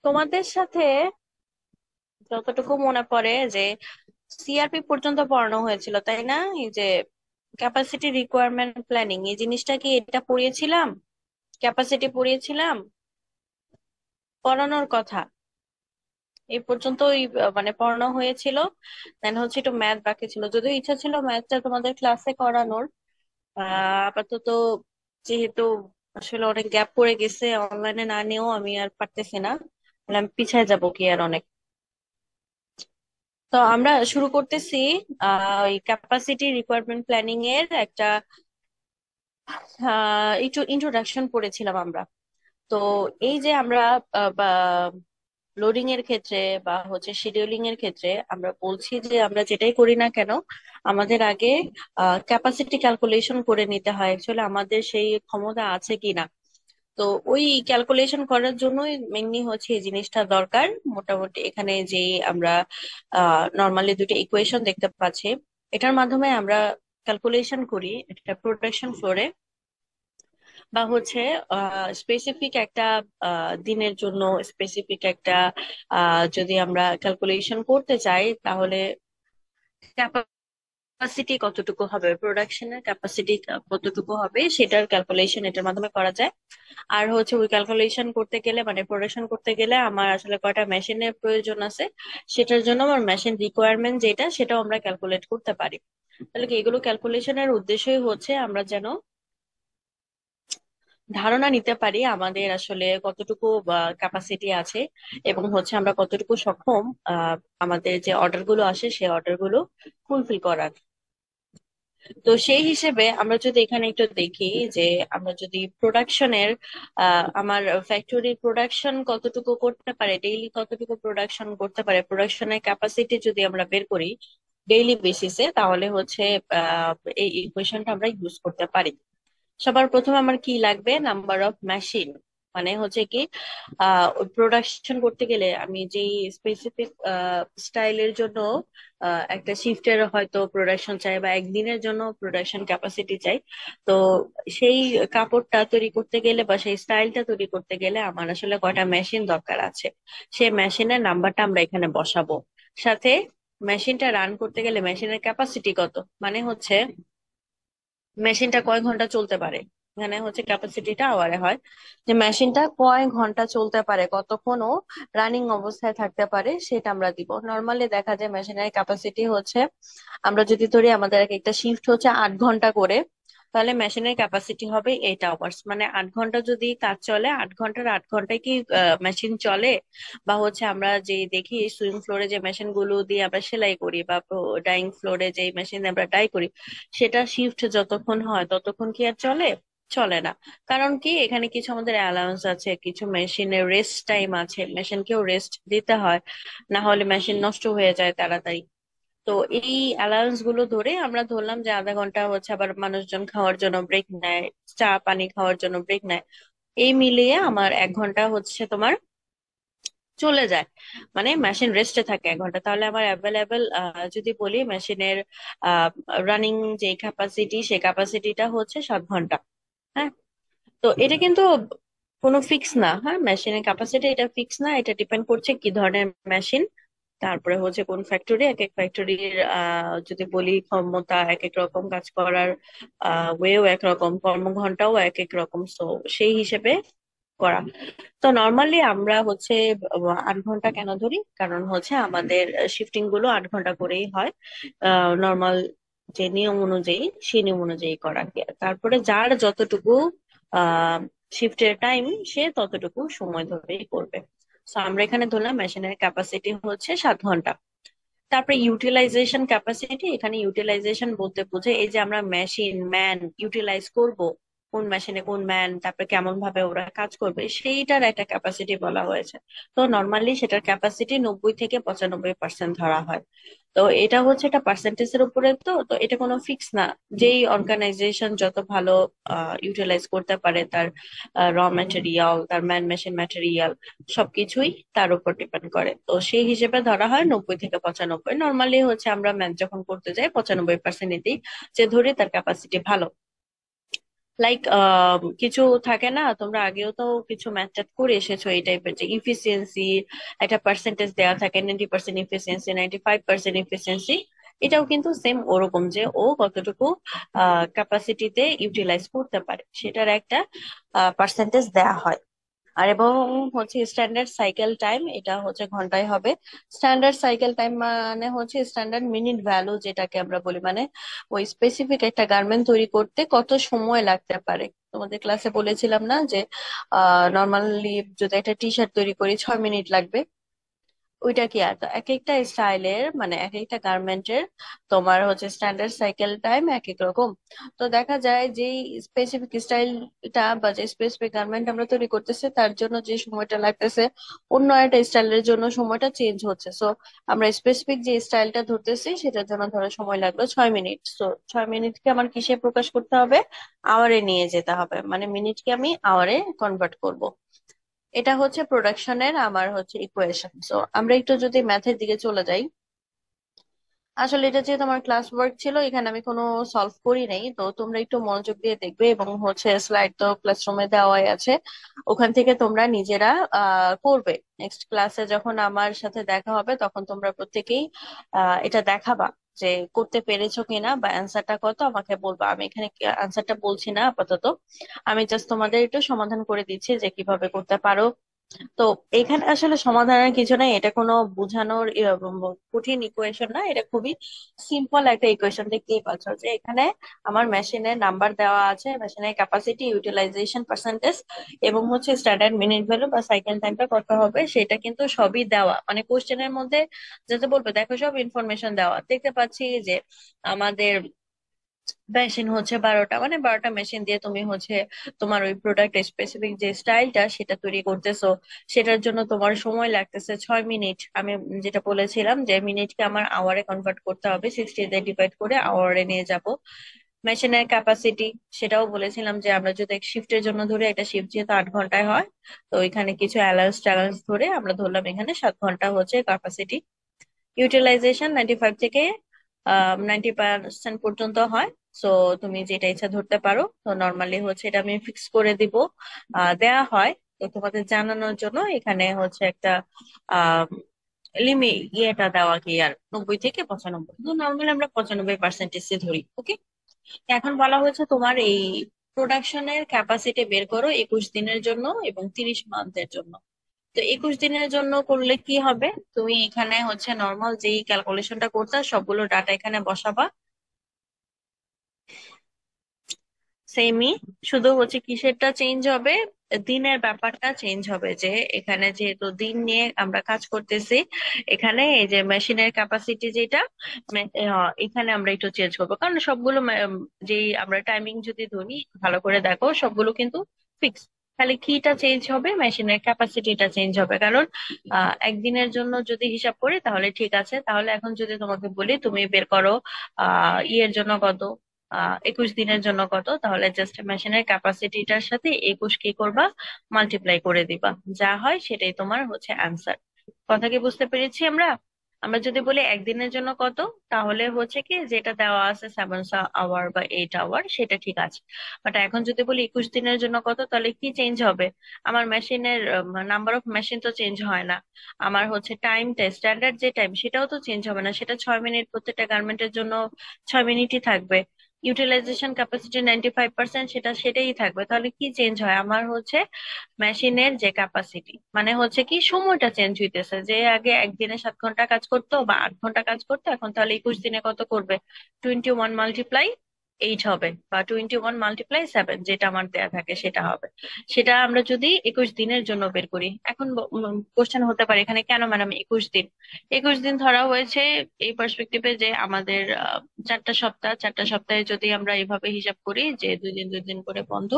তোমাদের সাথে যতটুকু মনে পড়ে যে সিআরপি পর্যন্ত পড়ানো হয়েছিল, তাই না? এই যে ক্যাপাসিটি রিকোয়ারমেন্ট প্ল্যানিং, এই জিনিসটা কি এটা পড়িয়েছিলাম? ক্যাপাসিটি পড়িয়েছিলাম, পড়ানোর কথা এই পর্যন্তই মানে পড়ানো হয়েছিল। দেন হচ্ছে একটু ম্যাথ বাকি ছিল, যদিও ইচ্ছা ছিল ম্যাথটা তোমাদের ক্লাসে করানোর। আপাতত যেহেতু আসলে অনেক গ্যাপ পড়ে গেছে, অনলাইনে না নিয়েও আমি আর পারতেছি না, তাহলে আমি পিছায় যাবো কি আর অনেক। তো আমরা শুরু করতেছি ওই ক্যাপাসিটি রিকোয়ারমেন্ট প্ল্যানিং এর একটা একটু ইন্ট্রোডাকশন পড়েছিলাম আমরা। তো এই যে আমরা লোডিং এর ক্ষেত্রে বা হচ্ছে শিডিউলিং এর ক্ষেত্রে আমরা বলছি যে আমরা যেটাই করি না কেন, আমাদের আগে ক্যাপাসিটি ক্যালকুলেশন করে নিতে হয় অ্যাকচুয়ালি আমাদের সেই ক্ষমতা আছে কিনা। তো ওই ক্যালকুলেশন করার জন্যই মেনলি হচ্ছে এই জিনিসটা দরকার। মোটামুটি এখানে যে আমরা নর্মালি দুটো ইকুয়েশন দেখতে পাচ্ছি, এটার মাধ্যমে আমরা ক্যালকুলেশন করি একটা প্রোডাকশন ফ্লোরে, বা হচ্ছে স্পেসিফিক একটা দিনের জন্য স্পেসিফিক একটা যদি আমরা ক্যালকুলেশন করতে চাই, তাহলে ক্যাপাসিটি কতটুকু হবে, প্রোডাকশনের ক্যাপাসিটি কতটুকু হবে সেটার ক্যালকুলেশন এটার মাধ্যমে করা যায়। আর হচ্ছে ওই ক্যালকুলেশন করতে গেলে মানে প্রোডাকশন করতে গেলে আমার আসলে কয়টা মেশিনের প্রয়োজন আছে, সেটার জন্য আমার মেশিন রিকোয়ারমেন্ট যেটা সেটাও আমরা ক্যালকুলেট করতে পারি। তাহলে কি এগুলো ক্যালকুলেশনের উদ্দেশ্যই হচ্ছে আমরা যেন ধারণা নিতে পারি আমাদের আসলে কতটুকু ক্যাপাসিটি আছে, এবং হচ্ছে আমরা কতটুকু সক্ষম আমাদের যে অর্ডার গুলো আসে সেই অর্ডার গুলো ফুলফিল করার। তো সেই হিসেবে আমরা যদি এখানে একটু দেখি যে আমরা যদি প্রোডাকশনের আমার ফ্যাক্টরি প্রোডাকশন কতটুকু করতে পারে, ডেইলি কতটুকু প্রোডাকশন করতে পারে, প্রোডাকশনের ক্যাপাসিটি যদি আমরা বের করি ডেইলি বেসিসে, তাহলে হচ্ছে আহ এই ইকুয়েশনটা আমরা ইউজ করতে পারি। সবার প্রথমে আমার কি লাগবে, নাম্বার অফ মেশিন। মানে হচ্ছে কি প্রোডাকশন করতে গেলে আমি যেই স্পেসিফিক স্টাইলের জন্য একটা শিফটের হয়তো প্রোডাকশন চাই, বা একদিনের জন্য প্রোডাকশন ক্যাপাসিটি চাই। তো সেই কাপড়টা তৈরি করতে গেলে বা সেই স্টাইলটা তৈরি করতে গেলে আমার আসলে কয়টা মেশিন দরকার আছে, সেই মেশিনের নাম্বারটা আমরা এখানে বসাবো। সাথে মেশিনটা রান করতে গেলে মেশিনের ক্যাপাসিটি কত, মানে হচ্ছে মেশিনটা কয় ঘন্টা চলতে পারে। এখানে হচ্ছে ক্যাপাসিটিটা আওয়ারে হয়, যে মেশিনটা কয় ঘন্টা চলতে পারে, কতক্ষণ ও রানিং অবস্থায় থাকতে পারে সেটা আমরা দিব। নর্মালি দেখা যায় মেশিনের ক্যাপাসিটি হচ্ছে, আমরা যদি ধরি আমাদের এক একটা শিফট হচ্ছে 8 ঘন্টা করে, তাহলে মেশিনের ক্যাপাসিটি হবে 8 আওয়ার্স। মানে 8 ঘন্টা যদি কাজ চলে, 8 ঘন্টার 8 ঘন্টায় কি মেশিন চলে? বা হচ্ছে আমরা যে দেখি সুইং ফ্লোরে যে মেশিন গুলো দিয়ে আমরা সেলাই করি, বা ডাইং ফ্লোরে যে মেশিন আমরা ডাই করি, সেটা শিফট যতক্ষণ হয় ততক্ষণ কি আর চলে? চলে না। কারণ কি এখানে কিছু আমাদের অ্যালাউন্স আছে, কিছু মেশিনের রেস্ট টাইম আছে, মেশিনকেও রেস্ট দিতে হয়, না হলে মেশিন নষ্ট হয়ে যায় তাড়াতাড়ি। তো এই অ্যালাউন্স গুলো ধরে আমরা ধরলাম যে আধা ঘন্টা হচ্ছে, আবার মানুষজন খাওয়ার জন্য ব্রেক নেয়, চা পানি খাওয়ার জন্য ব্রেক নেয়, এই মিলিয়ে আমার 1 ঘন্টা হচ্ছে তোমার চলে যায়। মানে মেশিন রেস্টে থাকে 1 ঘন্টা, তাহলে আমার অ্যাভেলেবেল যদি বলি মেশিনের রানিং যে ক্যাপাসিটি, সে ক্যাপাসিটিটা হচ্ছে 7 ঘন্টা। হ্যাঁ, তো এটা কিন্তু কোনো ফিক্স না। হ্যাঁ, মেশিনের ক্যাপাসিটি এটা ফিক্স না, এটা ডিপেন্ড করছে কি ধরনের মেশিন, তারপরে হচ্ছে কোন ফ্যাক্টরি, এক এক ফ্যাক্টরির যদি বলি ক্ষমতা এক এক রকম, কাজ করার ওয়েও একরকম, কর্মঘন্টাও এক এক রকম, সো সেই হিসেবে করা। তো নর্মালি আমরা হচ্ছে 8 ঘন্টা কেন ধরি, কারণ হচ্ছে আমাদের শিফটিং গুলো 8 ঘন্টা করেই হয় নর্মাল যে নিয়ম অনুযায়ী, সেই নিয়ম অনুযায়ী করা। তারপরে যার যতটুকু আহ শিফটের টাইম, সে ততটুকু সময় ধরেই করবে। তো আমরা এখানে ধরলাম মেশিনের ক্যাপাসিটি হচ্ছে 7 ঘন্টা। তারপরে ইউটিলাইজেশন ক্যাপাসিটি, এখানে ইউটিলাইজেশন বলতে বোঝে এই যে আমরা মেশিন ম্যান ইউটিলাইজ করব, কোন মেশিনে কোন ম্যান, তারপরে কেমন ভাবে ওরা কাজ করবে, সেইটার একটা ক্যাপাসিটি বলা হয়েছে। তো নর্মালি সেটার ক্যাপাসিটি 90 থেকে 95% ধরা হয়। তো এটা হচ্ছে একটা পার্সেন্টেজের উপরে, তো তো এটা কোনো ফিক্স না। যেই অর্গানাইজেশন যত ভালো ইউটিলাইজ করতে পারে তার র ম্যাটেরিয়াল, তার ম্যান মেশিন ম্যাটেরিয়াল, সবকিছুই তার উপর ডিপেন্ড করে। তো সেই হিসেবে ধরা হয় 90 থেকে 95। নর্মালি হচ্ছে আমরা ম্যাথ যখন করতে যাই 95% নিতেই যে ধরি তার ক্যাপাসিটি ভালো। লাইক কিছু থাকে না, তোমরা আগেও তো কিছু ম্যাথ ট্যাথ করে এসেছো এই টাইপের, যে ইফিসিয়েন্সি একটা পার্সেন্টেজ দেওয়া থাকে, 90% ইফিসিয়েন্সি, 95% ইফিসিয়েন্সি। এটাও কিন্তু সেম ওরকম, যে ও কতটুকু ক্যাপাসিটিতে ইউটিলাইজ করতে পারে সেটার একটা পার্সেন্টেজ দেয়া হয়। আর এবং হচ্ছে স্ট্যান্ডার্ড সাইকেল টাইম, এটা হচ্ছে ঘন্টায় হবে। স্ট্যান্ডার্ড সাইকেল টাইম মানে হচ্ছে স্ট্যান্ডার্ড মিনিট ভ্যালু যেটাকে আমরা বলি, মানে ওই স্পেসিফিক একটা গার্মেন্ট তৈরি করতে কত সময় লাগতে পারে। তোমাদের ক্লাসে বলেছিলাম না যে নর্মালি যদি একটা টি শার্ট তৈরি করি 6 মিনিট লাগবে। ওইটা কি আর এক একটা স্টাইলের, মানে এক একটা গার্মেন্টের তোমার হচ্ছে স্ট্যান্ডার্ড সাইকেল টাইম এক এক রকম। তো দেখা যায় যে স্পেসিফিক স্টাইলটা বা যে স্পেসিফিক গার্মেন্ট আমরা তৈরি করতেছে তার জন্য যে সময়টা লাগতেছে, অন্য একটা স্টাইলের জন্য সময়টা চেঞ্জ হচ্ছে। সো আমরা স্পেসিফিক যে স্টাইলটা ধরতেছি সেটার জন্য ধরো সময় লাগলো 6 মিনিট। সো 6 মিনিটকে আমার কিসে প্রকাশ করতে হবে? আওয়ারে নিয়ে যেতে হবে, মানে মিনিটকে আমি আওয়ারে কনভার্ট করব। এটা হচ্ছে প্রোডাকশনের আমার হচ্ছে ইকুয়েশন। সো আমরা একটু যদি ম্যাথের দিকে চলে যাই, আসলে এটা যেহেতু আমার ক্লাস ওয়ার্ক ছিল, এখানে আমি কোনো সলভ করি নাই, তো তোমরা একটু মনোযোগ দিয়ে দেখবে, এবং হচ্ছে স্লাইড তো ক্লাসরুমে দেওয়াই আছে, ওখান থেকে তোমরা নিজেরা করবে। নেক্সট ক্লাসে যখন আমার সাথে দেখা হবে তখন তোমরা প্রত্যেকেই এটা দেখাবা যে করতে পেরেছো কিনা, বা অ্যান্সারটা কত আমাকে বলবা। আমি এখানে অ্যান্সারটা বলছি না আপাতত, আমি জাস্ট তোমাদের একটু সমাধান করে দিচ্ছি যে কিভাবে করতে পারো। তো এখানে আসলে সমাধানের কিছু নাই, এটা কোনো বোঝানোর কঠিন ইকুয়েশন না, এটা খুবই সিম্পল একটা ইকুয়েশন। দেখতেই পাচ্ছ যে এখানে আমার মেশিনের নাম্বার দেওয়া আছে, মেশিনের ক্যাপাসিটি, ইউটিলাইজেশন পার্সেন্টেজ, এবং হচ্ছে স্ট্যান্ডার্ড মিনিট ভ্যালু বা সাইকেল টাইমটা কত হবে সেটা কিন্তু সবই দেওয়া, মানে কোশ্চেনের মধ্যে যাতে বলবে দেখো সব ইনফরমেশন দেওয়া। দেখতে পাচ্ছি যে আমাদের মেশিন হচ্ছে 12টা, মানে 12টা মেশিন দিয়ে তুমি হচ্ছে তোমার ওই প্রোডাক্ট স্পেসিফিক যে স্টাইলটা সেটা তৈরি করতেছো। সেটার জন্য তোমার সময় লাগতেছে 6 মিনিট। আমি যেটা বলেছিলাম যে মিনিটকে আমার আওয়ারে কনভার্ট করতে হবে, 60 দিয়ে ডিভাইড করে আওয়ারে নিয়ে যাব। মেশিনের ক্যাপাসিটি, সেটাও বলেছিলাম যে আমরা যদি এক শিফটের জন্য ধরে, একটা শিফট যেহেতু 8 ঘন্টায় হয়, তো এখানে কিছু অ্যালাউন্স ট্যালাউন্স ধরে আমরা ধরলাম এখানে 7 ঘন্টা হচ্ছে ক্যাপাসিটি। ইউটিলাইজেশন 95 থেকে 90% পর্যন্ত হয়। সো তুমি যেটা ইচ্ছা ধরতে পারো, তো নর্মালি হচ্ছে এটা আমি ফিক্স করে দিব, দেয়া হয়। তো তোমাদের জানানোর জন্য এখানে হচ্ছে একটা আহ ইয়েটা দেওয়া কি আর 90 থেকে 95, তো নর্মালি আমরা 95% ধরি, ওকে। এখন বলা হয়েছে তোমার এই প্রোডাকশনের ক্যাপাসিটি বের করো 21 দিনের জন্য এবং 30 মান্থের জন্য। তো 21 দিনের জন্য করলে কি হবে? তুমি এখানে হচ্ছে নর্মাল যেই ক্যালকুলেশনটা করতে সবগুলো ডাটা এখানে বসাবা, সেমই। শুধু হচ্ছে কিসেরটা চেঞ্জ হবে, দিনের ব্যাপারটা চেঞ্জ হবে, যে এখানে যেহেতু দিন নিয়ে আমরা কাজ করতেছি, এখানে এই যে মেশিনের ক্যাপাসিটি যেটা, এখানে আমরা একটু চেঞ্জ করবো, কারণ সবগুলো যেই আমরা টাইমিং যদি ধরি ভালো করে দেখো সবগুলো কিন্তু ফিক্স। খালি কিটা চেঞ্জ হবে, মেশিনের ক্যাপাসিটিটা চেঞ্জ হবে, কারণ একদিনের জন্য যদি হিসাব করি তাহলে ঠিক আছে। তাহলে এখন যদি তোমাকে বলি তুমি বের করো ইয়ের জন্য কত, 21 দিনের জন্য কত, তাহলে জাস্ট মেশিনের ক্যাপাসিটিটার সাথে 21 কি করবা, মাল্টিপ্লাই করে দিবা। যা হয় সেটাই তোমার হচ্ছে অ্যান্সার। কথা কি বুঝতে পেরেছি আমরা? আমরা যদি বলি একদিনের জন্য কত, তাহলে হচ্ছে কি যেটা দেওয়া আছে 7 আওয়ার বা 8 আওয়ার সেটা ঠিক আছে। বাট এখন যদি বলি 21 দিনের জন্য কত, তাহলে কি চেঞ্জ হবে? আমার মেশিনের নাম্বার অফ মেশিন তো চেঞ্জ হয় না, আমার হচ্ছে টাইমটা, স্ট্যান্ডার্ড যে টাইম সেটাও তো চেঞ্জ হবে না, সেটা 6 মিনিট, প্রত্যেকটা গার্মেন্টের জন্য 6 মিনিটই থাকবে। ইউটিলাইজেশন ক্যাপাসিটি 95%, সেটা সেটাই থাকবে। তাহলে কি চেঞ্জ হয়? আমার হচ্ছে মেশিনের যে ক্যাপাসিটি, মানে হচ্ছে কি সময়টা চেঞ্জ হইতেছে, যে আগে একদিনে 7 ঘন্টা কাজ করতো বা 8 ঘন্টা কাজ করতো, এখন তাহলে 21 দিনে কত করবে, 21 × 8 হবে, বা 21 × 7 যেটা আমার দেয়া থাকে সেটা হবে। সেটা আমরা যদি 21 দিনের জন্য বের করি, এখন কোশ্চেন হতে পারে এখানে কেন ম্যাডাম 21 দিন? 21 দিন ধরা হয়েছে এই পার্সপেক্টিভে যে আমাদের 4টা সপ্তাহ, 4টা সপ্তাহে যদি আমরা এইভাবে হিসাব করি যে 2 দিন 2 দিন করে বন্ধ,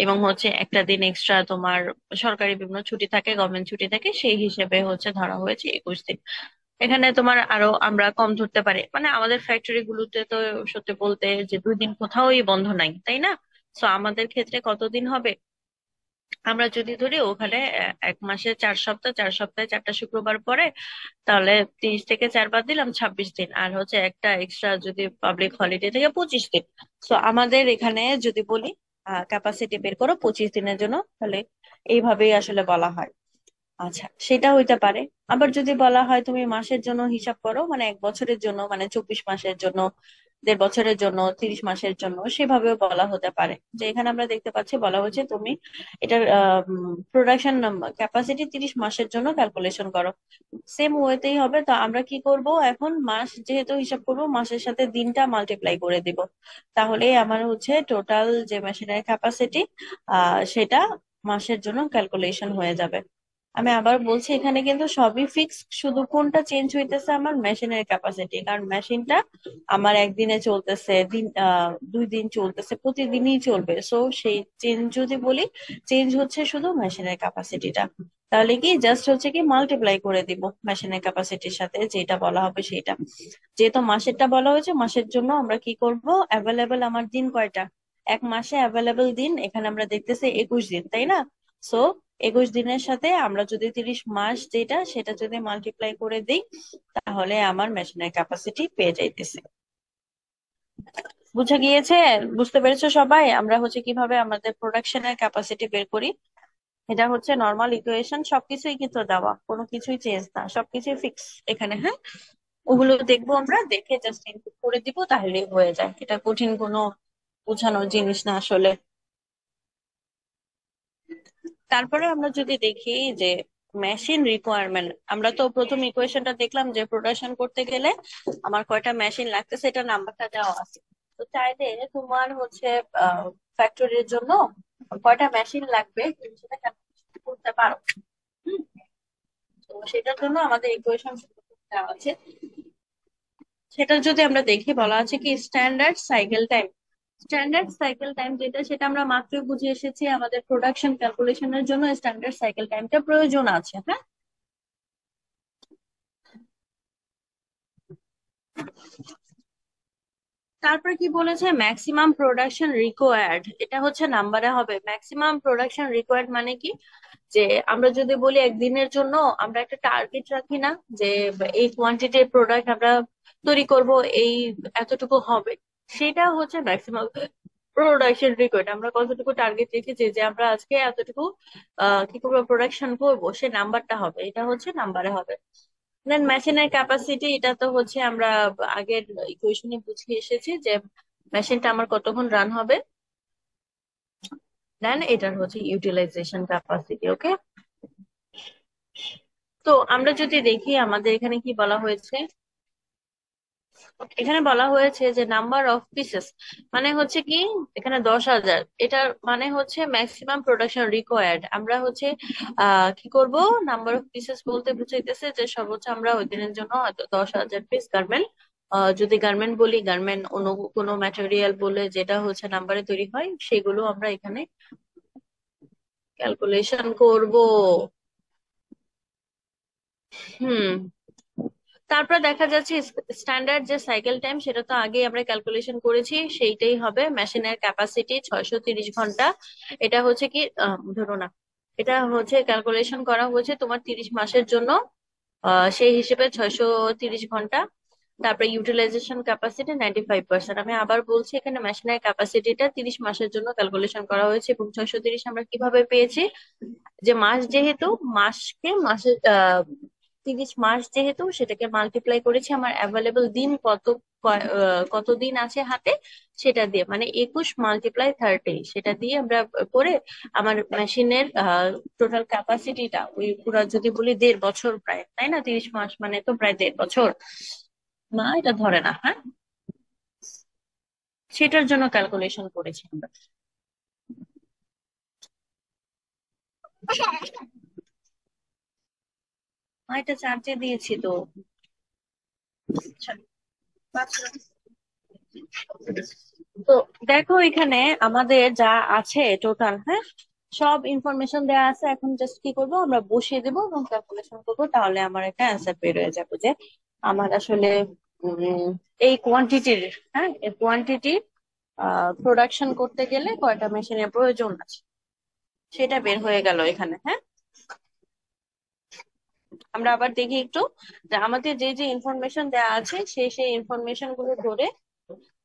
এবং হচ্ছে একটা দিন এক্সট্রা তোমার সরকারি বিভিন্ন ছুটি থাকে, গভর্নমেন্ট ছুটি থাকে, সেই হিসেবে হচ্ছে ধরা হয়েছে 21 দিন। এখানে তোমার আরো আমরা কম ধরতে পারি, মানে আমাদের ফ্যাক্টরি গুলোতে তো সত্যি বলতে যে 2 দিন কোথাওই বন্ধ নাই, তাই না? তো আমাদের ক্ষেত্রে কতদিন হবে? আমরা যদি ধরি ওখানে 1 মাসে 4 সপ্তাহ, 4 সপ্তাহে 4টা শুক্রবার পরে, তাহলে 30 থেকে 4 বাদ দিলাম 26 দিন, আর হচ্ছে একটা এক্সট্রা যদি পাবলিক হলিডে থেকে 25 দিন। তো আমাদের এখানে যদি বলি ক্যাপাসিটি বের করো 25 দিনের জন্য, তাহলে এইভাবেই আসলে বলা হয়। আচ্ছা, সেটা হইতে পারে। আবার যদি বলা হয় তুমি মাসের জন্য হিসাব করো, মানে 1 বছরের জন্য, মানে 24 মাসের জন্য, 1.5 বছরের জন্য, 30 মাসের জন্য, সেভাবেও বলা হতে পারে। যে এখানে আমরা দেখতে পাচ্ছি বলা হচ্ছে তুমি এটার প্রোডাকশন ক্যাপাসিটি 30 মাসের জন্য ক্যালকুলেশন করো। সেম ওয়েতেই হবে। তো আমরা কি করব, এখন মাস যেহেতু হিসাব করব, মাসের সাথে দিনটা মাল্টিপ্লাই করে দিব। তাহলে আমার হচ্ছে টোটাল যে মেশিনের ক্যাপাসিটি সেটা মাসের জন্য ক্যালকুলেশন হয়ে যাবে। আমি আবার বলছি, এখানে কিন্তু সবই ফিক্স, শুধু কোনটা চেঞ্জ হইতেছে আমার মেশিনের ক্যাপাসিটি, কারণ মেশিনটা আমার একদিনে চলতেছে, 2 দিন চলতেছে, প্রতিদিনই চলবে। সো সেই চেঞ্জ যদি বলি, চেঞ্জ হচ্ছে শুধু মেশিনের ক্যাপাসিটিটা। তাহলে কি জাস্ট হচ্ছে কি মাল্টিপ্লাই করে দিব মেশিনের ক্যাপাসিটির সাথে, যেটা বলা হবে সেটা। যেহেতু মাসেরটা বলা হয়েছে, মাসের জন্য আমরা কি করব, অ্যাভেলেবেল আমার দিন কয়টা, 1 মাসে অ্যাভেলেবেল দিন এখানে আমরা দেখতেছি 21 দিন, তাই না? সো 21 দিনের সাথে আমরা যদি 30 মাস যেটা, সেটা যদি মাল্টিপ্লাই করে দিই, তাহলে আমার মেশিনের ক্যাপাসিটি পেয়ে যাইতেছে। বুঝা গিয়েছে? বুঝতে পেরেছো সবাই আমরা হচ্ছে কিভাবে আমাদের প্রোডাকশনের ক্যাপাসিটি বের করি? এটা হচ্ছে নর্মাল ইকুয়েশন, সবকিছুই কিন্তু দেওয়া, কোনো কিছুই চেঞ্জ না, সবকিছুই ফিক্স এখানে। হ্যাঁ, ওগুলো দেখবো, আমরা দেখে জাস্ট ইনপুট করে দিব, তাহলে হয়ে যায়। এটা কঠিন কোনো বোঝানোর জিনিস না আসলে। তারপরে আমরা যদি দেখি যে মেশিন রিকোয়ারমেন্ট, আমরা তো প্রথম ইকুয়েশনটা দেখলাম যে প্রোডাকশন করতে গেলে আমার কয়টা মেশিন লাগতেছে, এটা নাম্বারটা দেওয়া আছে। তো চাইলে তোমার হচ্ছে ফ্যাক্টরির জন্য কয়টা মেশিন লাগবে তুমি সেটা calculation করতে পারো। হুম, তো সেটার জন্য আমাদের ইকুয়েশন দেওয়া আছে। সেটা যদি আমরা দেখি, বলা আছে কি standard cycle time. Standard cycle time যেটা, সেটা আমরা মাত্রই বুঝে এসেছি, আমাদের প্রোডাকশন ক্যালকুলেশনের জন্য স্ট্যান্ডার্ড সাইকেল টাইমটা প্রয়োজন আছে। হ্যাঁ, তারপর কি বলেছে, ম্যাক্সিমাম প্রোডাকশন রিকোয়ার্ড, এটা হচ্ছে নাম্বারে হবে। ম্যাক্সিমাম প্রোডাকশন রিকোয়ার্ড মানে কি, যে আমরা যদি বলি একদিনের জন্য আমরা একটা টার্গেট রাখি না, যে এই কোয়ান্টিটির প্রোডাক্ট আমরা তৈরি করব, এই এতটুকু হবে, সেটা হচ্ছে ম্যাক্সিমাম প্রোডাকশন রিকোয়ার্ড। আমরা কতটুকু টার্গেট রেখেছি যে আমরা আজকে এতটুকু কি করবো, প্রোডাকশন করবো, সে নাম্বারটা হবে, এটা হচ্ছে নাম্বারে হবে। দেন মেশিনের ক্যাপাসিটি, এটা তো হচ্ছে আমরা আগের ইকুয়েশনে বুঝিয়ে এসেছি যে মেশিনটা আমার কতক্ষণ রান হবে। দেন এটার হচ্ছে ইউটিলাইজেশন ক্যাপাসিটি। ওকে, তো আমরা যদি দেখি আমাদের এখানে কি বলা হয়েছে, এখানে বলা হয়েছে যে নাম্বার অফ পিসেস, মানে হচ্ছে কি এখানে 10,000, এটার মানে হচ্ছে ম্যাক্সিমাম প্রোডাকশন রিকোয়ার্ড। আমরা হচ্ছে কি করব, নাম্বার অফ পিসেস বলতে বুঝাইতেছে যে সর্বোচ্চ আমরা ওই দিনের জন্য হয়তো 10,000 পিস গার্মেন্ট, যদি গার্মেন্ট বলি, গার্মেন্ট অন্য কোনো ম্যাটেরিয়াল বলে যেটা হচ্ছে নাম্বারে তৈরি হয়, সেগুলো আমরা এখানে ক্যালকুলেশন করব। হুম, তারপর দেখা যাচ্ছে স্ট্যান্ডার্ড যে সাইকেল টাইম, সেটা তো আগে আমরা ক্যালকুলেশন করেছি, সেইটাই হবে। মেশিনের ক্যাপাসিটি 630 ঘন্টা। এটা হচ্ছে কি ধরো না, এটা হচ্ছে ক্যালকুলেশন করা হয়েছে তোমার 30 মাসের জন্য, সেই হিসেবে 630 ঘন্টা। তারপরে ইউটিলাইজেশন ক্যাপাসিটি 95%। আমি আবার বলছি, এখানে মেশিনের ক্যাপাসিটিটা 30 মাসের জন্য ক্যালকুলেশন করা হয়েছে, এবং 630 আমরা কিভাবে পেয়েছি, যে মাস যেহেতু, মাসকে মাসে 30 মাস যেহেতু, সেটাকে মাল্টিপ্লাই করেছি আমার অ্যাভেলেবল দিন কত দিন আছে হাতে, সেটা দিয়ে, মানে 21 × 30, সেটা দিয়ে আমরা করে আমার মেশিনের টোটাল ক্যাপাসিটিটা, ওই পুরা যদি বলি 1.5 বছর প্রায়, তাই না? 30 মাস মানে তো প্রায় 1.5 বছর, না এটা ধরে না। হ্যাঁ, সেটার জন্য ক্যালকুলেশন করেছি আমরা। এটা চার্জে দিয়েছি তো। আচ্ছা, তো দেখো এখানে আমাদের যা আছে টোটাল, হ্যাঁ, সব ইনফরমেশন দেওয়া আছে। এখন জাস্ট কি করব, আমরা বসিয়ে দেবো এবং ক্যালকুলেশন করবো, তাহলে আমার একটা অ্যান্সার বের হয়ে যাবে যে আমার আসলে উম, এই কোয়ান্টিটির, হ্যাঁ, এই কোয়ান্টিটি প্রোডাকশন করতে গেলে কয়টা মেশিনের প্রয়োজন আছে, সেটা বের হয়ে গেল এখানে। হ্যাঁ, আমরা আবার দেখি একটু, যে আমাদের যে যে ইনফরমেশন দেওয়া আছে সেই ইনফরমেশন গুলো ধরে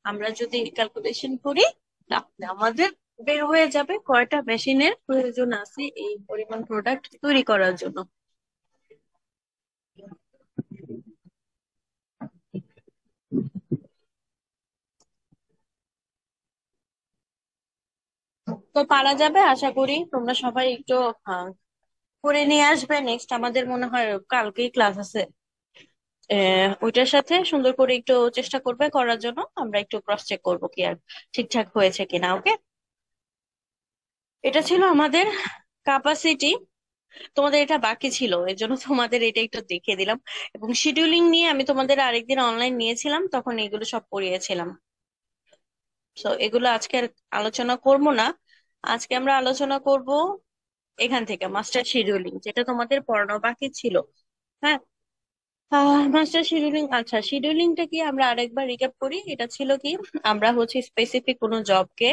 আমরা যদি ক্যালকুলেশন করি, তাহলে আমাদের বের হয়ে যাবে কয়টা মেশিনের প্রয়োজন আছে এই পরিমাণ প্রোডাক্ট তৈরি করার জন্য। তো পারা যাবে আশা করি। তোমরা সবাই একটু করে নিয়ে আসবে। নেক্সট আমাদের মনে হয় কালকেই ক্লাস আছে। ওইটার সাথে সুন্দর করে একটু চেষ্টা করবে করার জন্য। আমরা একটু ক্রস চেক করবো কি আর ঠিকঠাক হয়েছে কিনা। ওকে, এটা ছিল আমাদের ক্যাপাসিটি। তোমাদের এটা বাকি ছিল, এর জন্য তোমাদের এটা একটু দেখিয়ে দিলাম। এবং শিডিউলিং নিয়ে আমি তোমাদের আরেকদিন অনলাইন নিয়েছিলাম, তখন এগুলো সব পড়িয়েছিলাম। তো এগুলো আজকে আর আলোচনা করব না। আজকে আমরা আলোচনা করব এখান থেকে মাস্টার শিডিউলিং, যেটা তোমাদের পড়ানো বাকি ছিল। হ্যাঁ, মাস্টার শিডিউলিং। আচ্ছা, শিডিউলিংটা কি আমরা আরেকবার রিক্যাপ করি। এটা ছিল কি, আমরা হচ্ছে স্পেসিফিক কোনো জবকে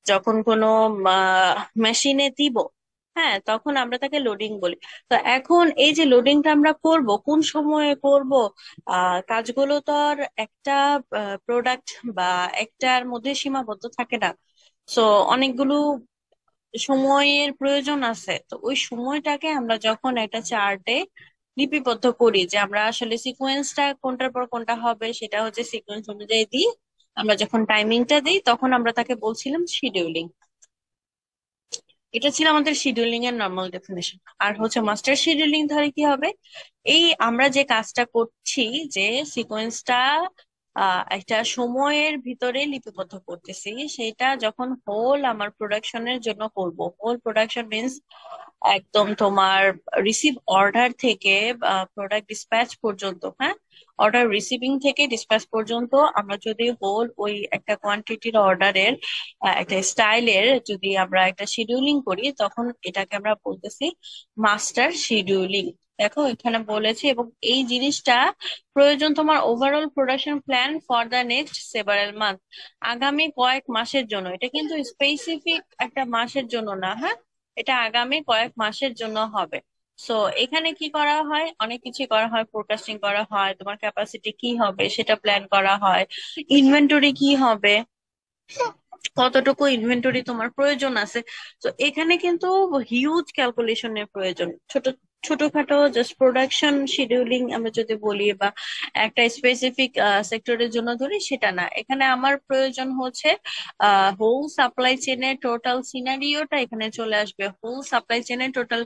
যখন কোনো মেশিনে দিব, হ্যাঁ, তখন আমরা তাকে লোডিং বলি। তো এখন এই যে লোডিংটা আমরা করব, কোন সময়ে করব? কাজগুলো তো আর একটা প্রোডাক্ট বা একটার মধ্যে সীমাবদ্ধ থাকে না। সো অনেকগুলো সময়ের প্রয়োজন আছে। তো ওই সময়টাকে আমরা যখন একটা চার্টে লিপিবদ্ধ করি, যে আমরা আসলে সিকোয়েন্সটা কোনটার পর কোনটা হবে সেটা হচ্ছে সিকোয়েন্স অনুযায়ী দিই, আমরা যখন টাইমিংটা দিই তখন আমরা তাকে বলছিলাম শিডিউলিং। এটা ছিল আমাদের শিডিউলিং এর নর্মাল ডেফিনেশন। আর হচ্ছে মাস্টার শিডিউলিং ধরে কি হবে, এই আমরা যে কাজটা করছি, যে সিকোয়েন্সটা একটা সময়ের ভিতরে লিপিবদ্ধ করতেছি, সেটা যখন হোল আমার প্রোডাকশনের জন্য করব। হোল প্রোডাকশন মিন্স একদম তোমার রিসিভ অর্ডার থেকে প্রোডাক্ট ডিসপ্যাচ পর্যন্ত। হ্যাঁ, অর্ডার রিসিভিং থেকে ডিসপ্যাচ পর্যন্ত আমরা যদি হোল ওই একটা কোয়ান্টিটির অর্ডারের একটা স্টাইলের যদি আমরা একটা শিডিউলিং করি, তখন এটাকে আমরা বলতেছি মাস্টার শিডিউলিং। দেখো এখানে বলেছি, এবং এই জিনিসটা প্রয়োজন তোমার overall production plan for the next several month, আগামী কয়েক মাসের জন্য। এটা কিন্তু স্পেসিফিক একটা মাসের জন্য না, হ্যাঁ, এটা আগামী কয়েক মাসের জন্য হবে। সো এখানে কি করা হয়, অনেক কিছু করা হয়, ফোরকাস্টিং করা হয়, তোমার ক্যাপাসিটি কি হবে সেটা প্ল্যান করা হয়, ইনভেন্টরি কি হবে, কতটুকু ইনভেন্টরি তোমার প্রয়োজন আছে। তো এখানে কিন্তু হিউজ ক্যালকুলেশনের প্রয়োজন। ছোটখাটো জাস্ট প্রোডাকশন শিডিউলিং আমরা যদি বলি বা একটা স্পেসিফিক সেক্টরের জন্য ধরি, সেটা না। এখানে আমার প্রয়োজন হচ্ছে হোল সাপ্লাই চেনের টোটাল সিনারিওটা এখানে চলে আসবে, হোল সাপ্লাই চেনের টোটাল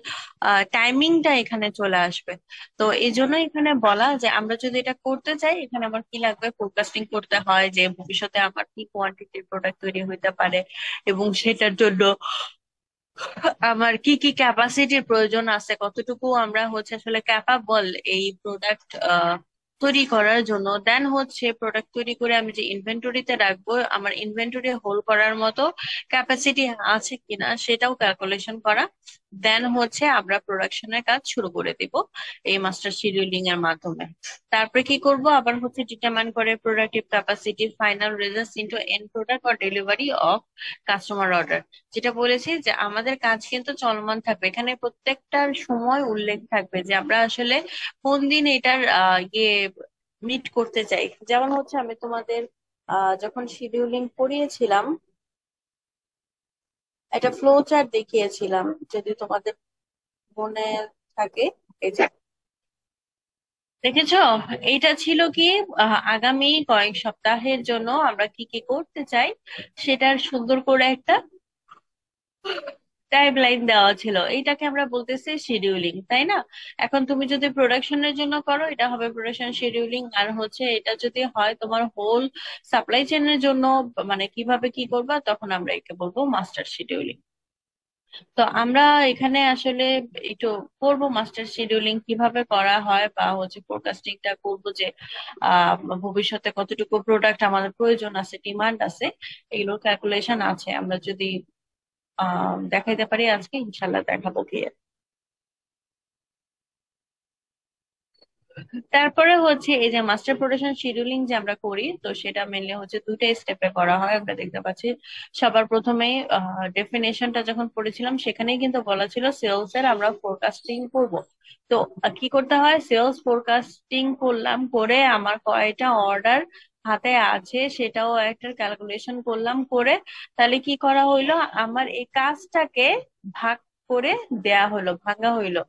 টাইমিংটা এখানে চলে আসবে। তো এই জন্য এখানে বলা যে আমরা যদি এটা করতে চাই, এখানে আমার কি লাগবে, ফোরকাস্টিং করতে হয় যে ভবিষ্যতে আমার কি কোয়ান্টিটির প্রোডাক্ট তৈরি হইতে পারে, এবং সেটার জন্য আমার কি কি ক্যাপাসিটির প্রয়োজন আছে, কতটুকু আমরা হচ্ছে আসলে ক্যাপাবল এই প্রোডাক্ট তৈরি করার জন্য। দেন হচ্ছে প্রোডাক্ট তৈরি করে আমি যে ইনভেন্টরিতে রাখবো, আমার ইনভেন্টরি হোল্ড করার মতো ক্যাপাসিটি আছে কিনা সেটাও ক্যালকুলেশন করা। দেন হচ্ছে আমরা প্রোডাকশনের কাজ শুরু করে দিব এই মাস্টার শিডিউলিং এর মাধ্যমে। তারপরে কি করব, আবার হচ্ছে ডিটারমাইন করে productive capacity, final results into and product or delivery of customer order. যেটা বলেছি যে আমাদের কাজ কিন্তু চলমান থাকবে, এখানে প্রত্যেকটার সময় উল্লেখ থাকবে যে আমরা আসলে কোন দিন এটার ইয়ে মিট করতে চাই। যেমন হচ্ছে আমি তোমাদের যখন শিডিউলিং পড়িয়েছিলাম, একটা ফ্লো চার্ট দেখিয়েছিলাম, যদি তোমাদের মনে থাকে। এই যে দেখেছো, এইটা ছিল কি, আগামী কয়েক সপ্তাহের জন্য আমরা কি কি করতে চাই সেটার সুন্দর করে একটা টাইম লাইন দেওয়া ছিল। এইটাকে আমরা বলতেছি শিডিউলিং, তাই না? এখন তুমি যদি প্রোডাকশনের জন্য করো, এটা হবে প্রোডাকশন শিডিউলিং। আর হচ্ছে এটা যদি হয় তোমার হোল সাপ্লাই চেনের জন্য, মানে কিভাবে কি করবা, তখন আমরা একে বলবো মাস্টার শিডিউলিং। তো আমরা এখানে আসলে একটু করবো মাস্টার শিডিউলিং কিভাবে করা হয়, বা হচ্ছে ফোরকাস্টিংটা করবো যে আহ ভবিষ্যতে কতটুকু প্রোডাক্ট আমাদের প্রয়োজন আছে, ডিমান্ড আছে, এগুলোর ক্যালকুলেশন আছে। আমরা যদি দেখাইতে পারি আজকে, ইনশাল্লাহ দেখাবো গিয়ে। তারপরে হচ্ছে এই যে মাস্টার প্রোডাকশন শিডিউলিং যে আমরা করি, তো সেটা মেনলি হচ্ছে দুইটা স্টেপে করা হয়, আমরা দেখতে পাচ্ছি। সবার প্রথমে ডেফিনেশনটা যখন পড়েছিলাম, সেখানেই কিন্তু বলা ছিল সেলস এর আমরা ফোরকাস্টিং করব। তো কি করতে হয়, সেলস ফোরকাস্টিং করলাম, করে আমার কয়টা অর্ডার হাতে আছে সেটাও একটা ক্যালকুলেশন করলাম, করে তাহলে কি করা হইলো, আমার এই কাজটাকে ভাগ করে দেয়া হলো, ভাঙা হইলো।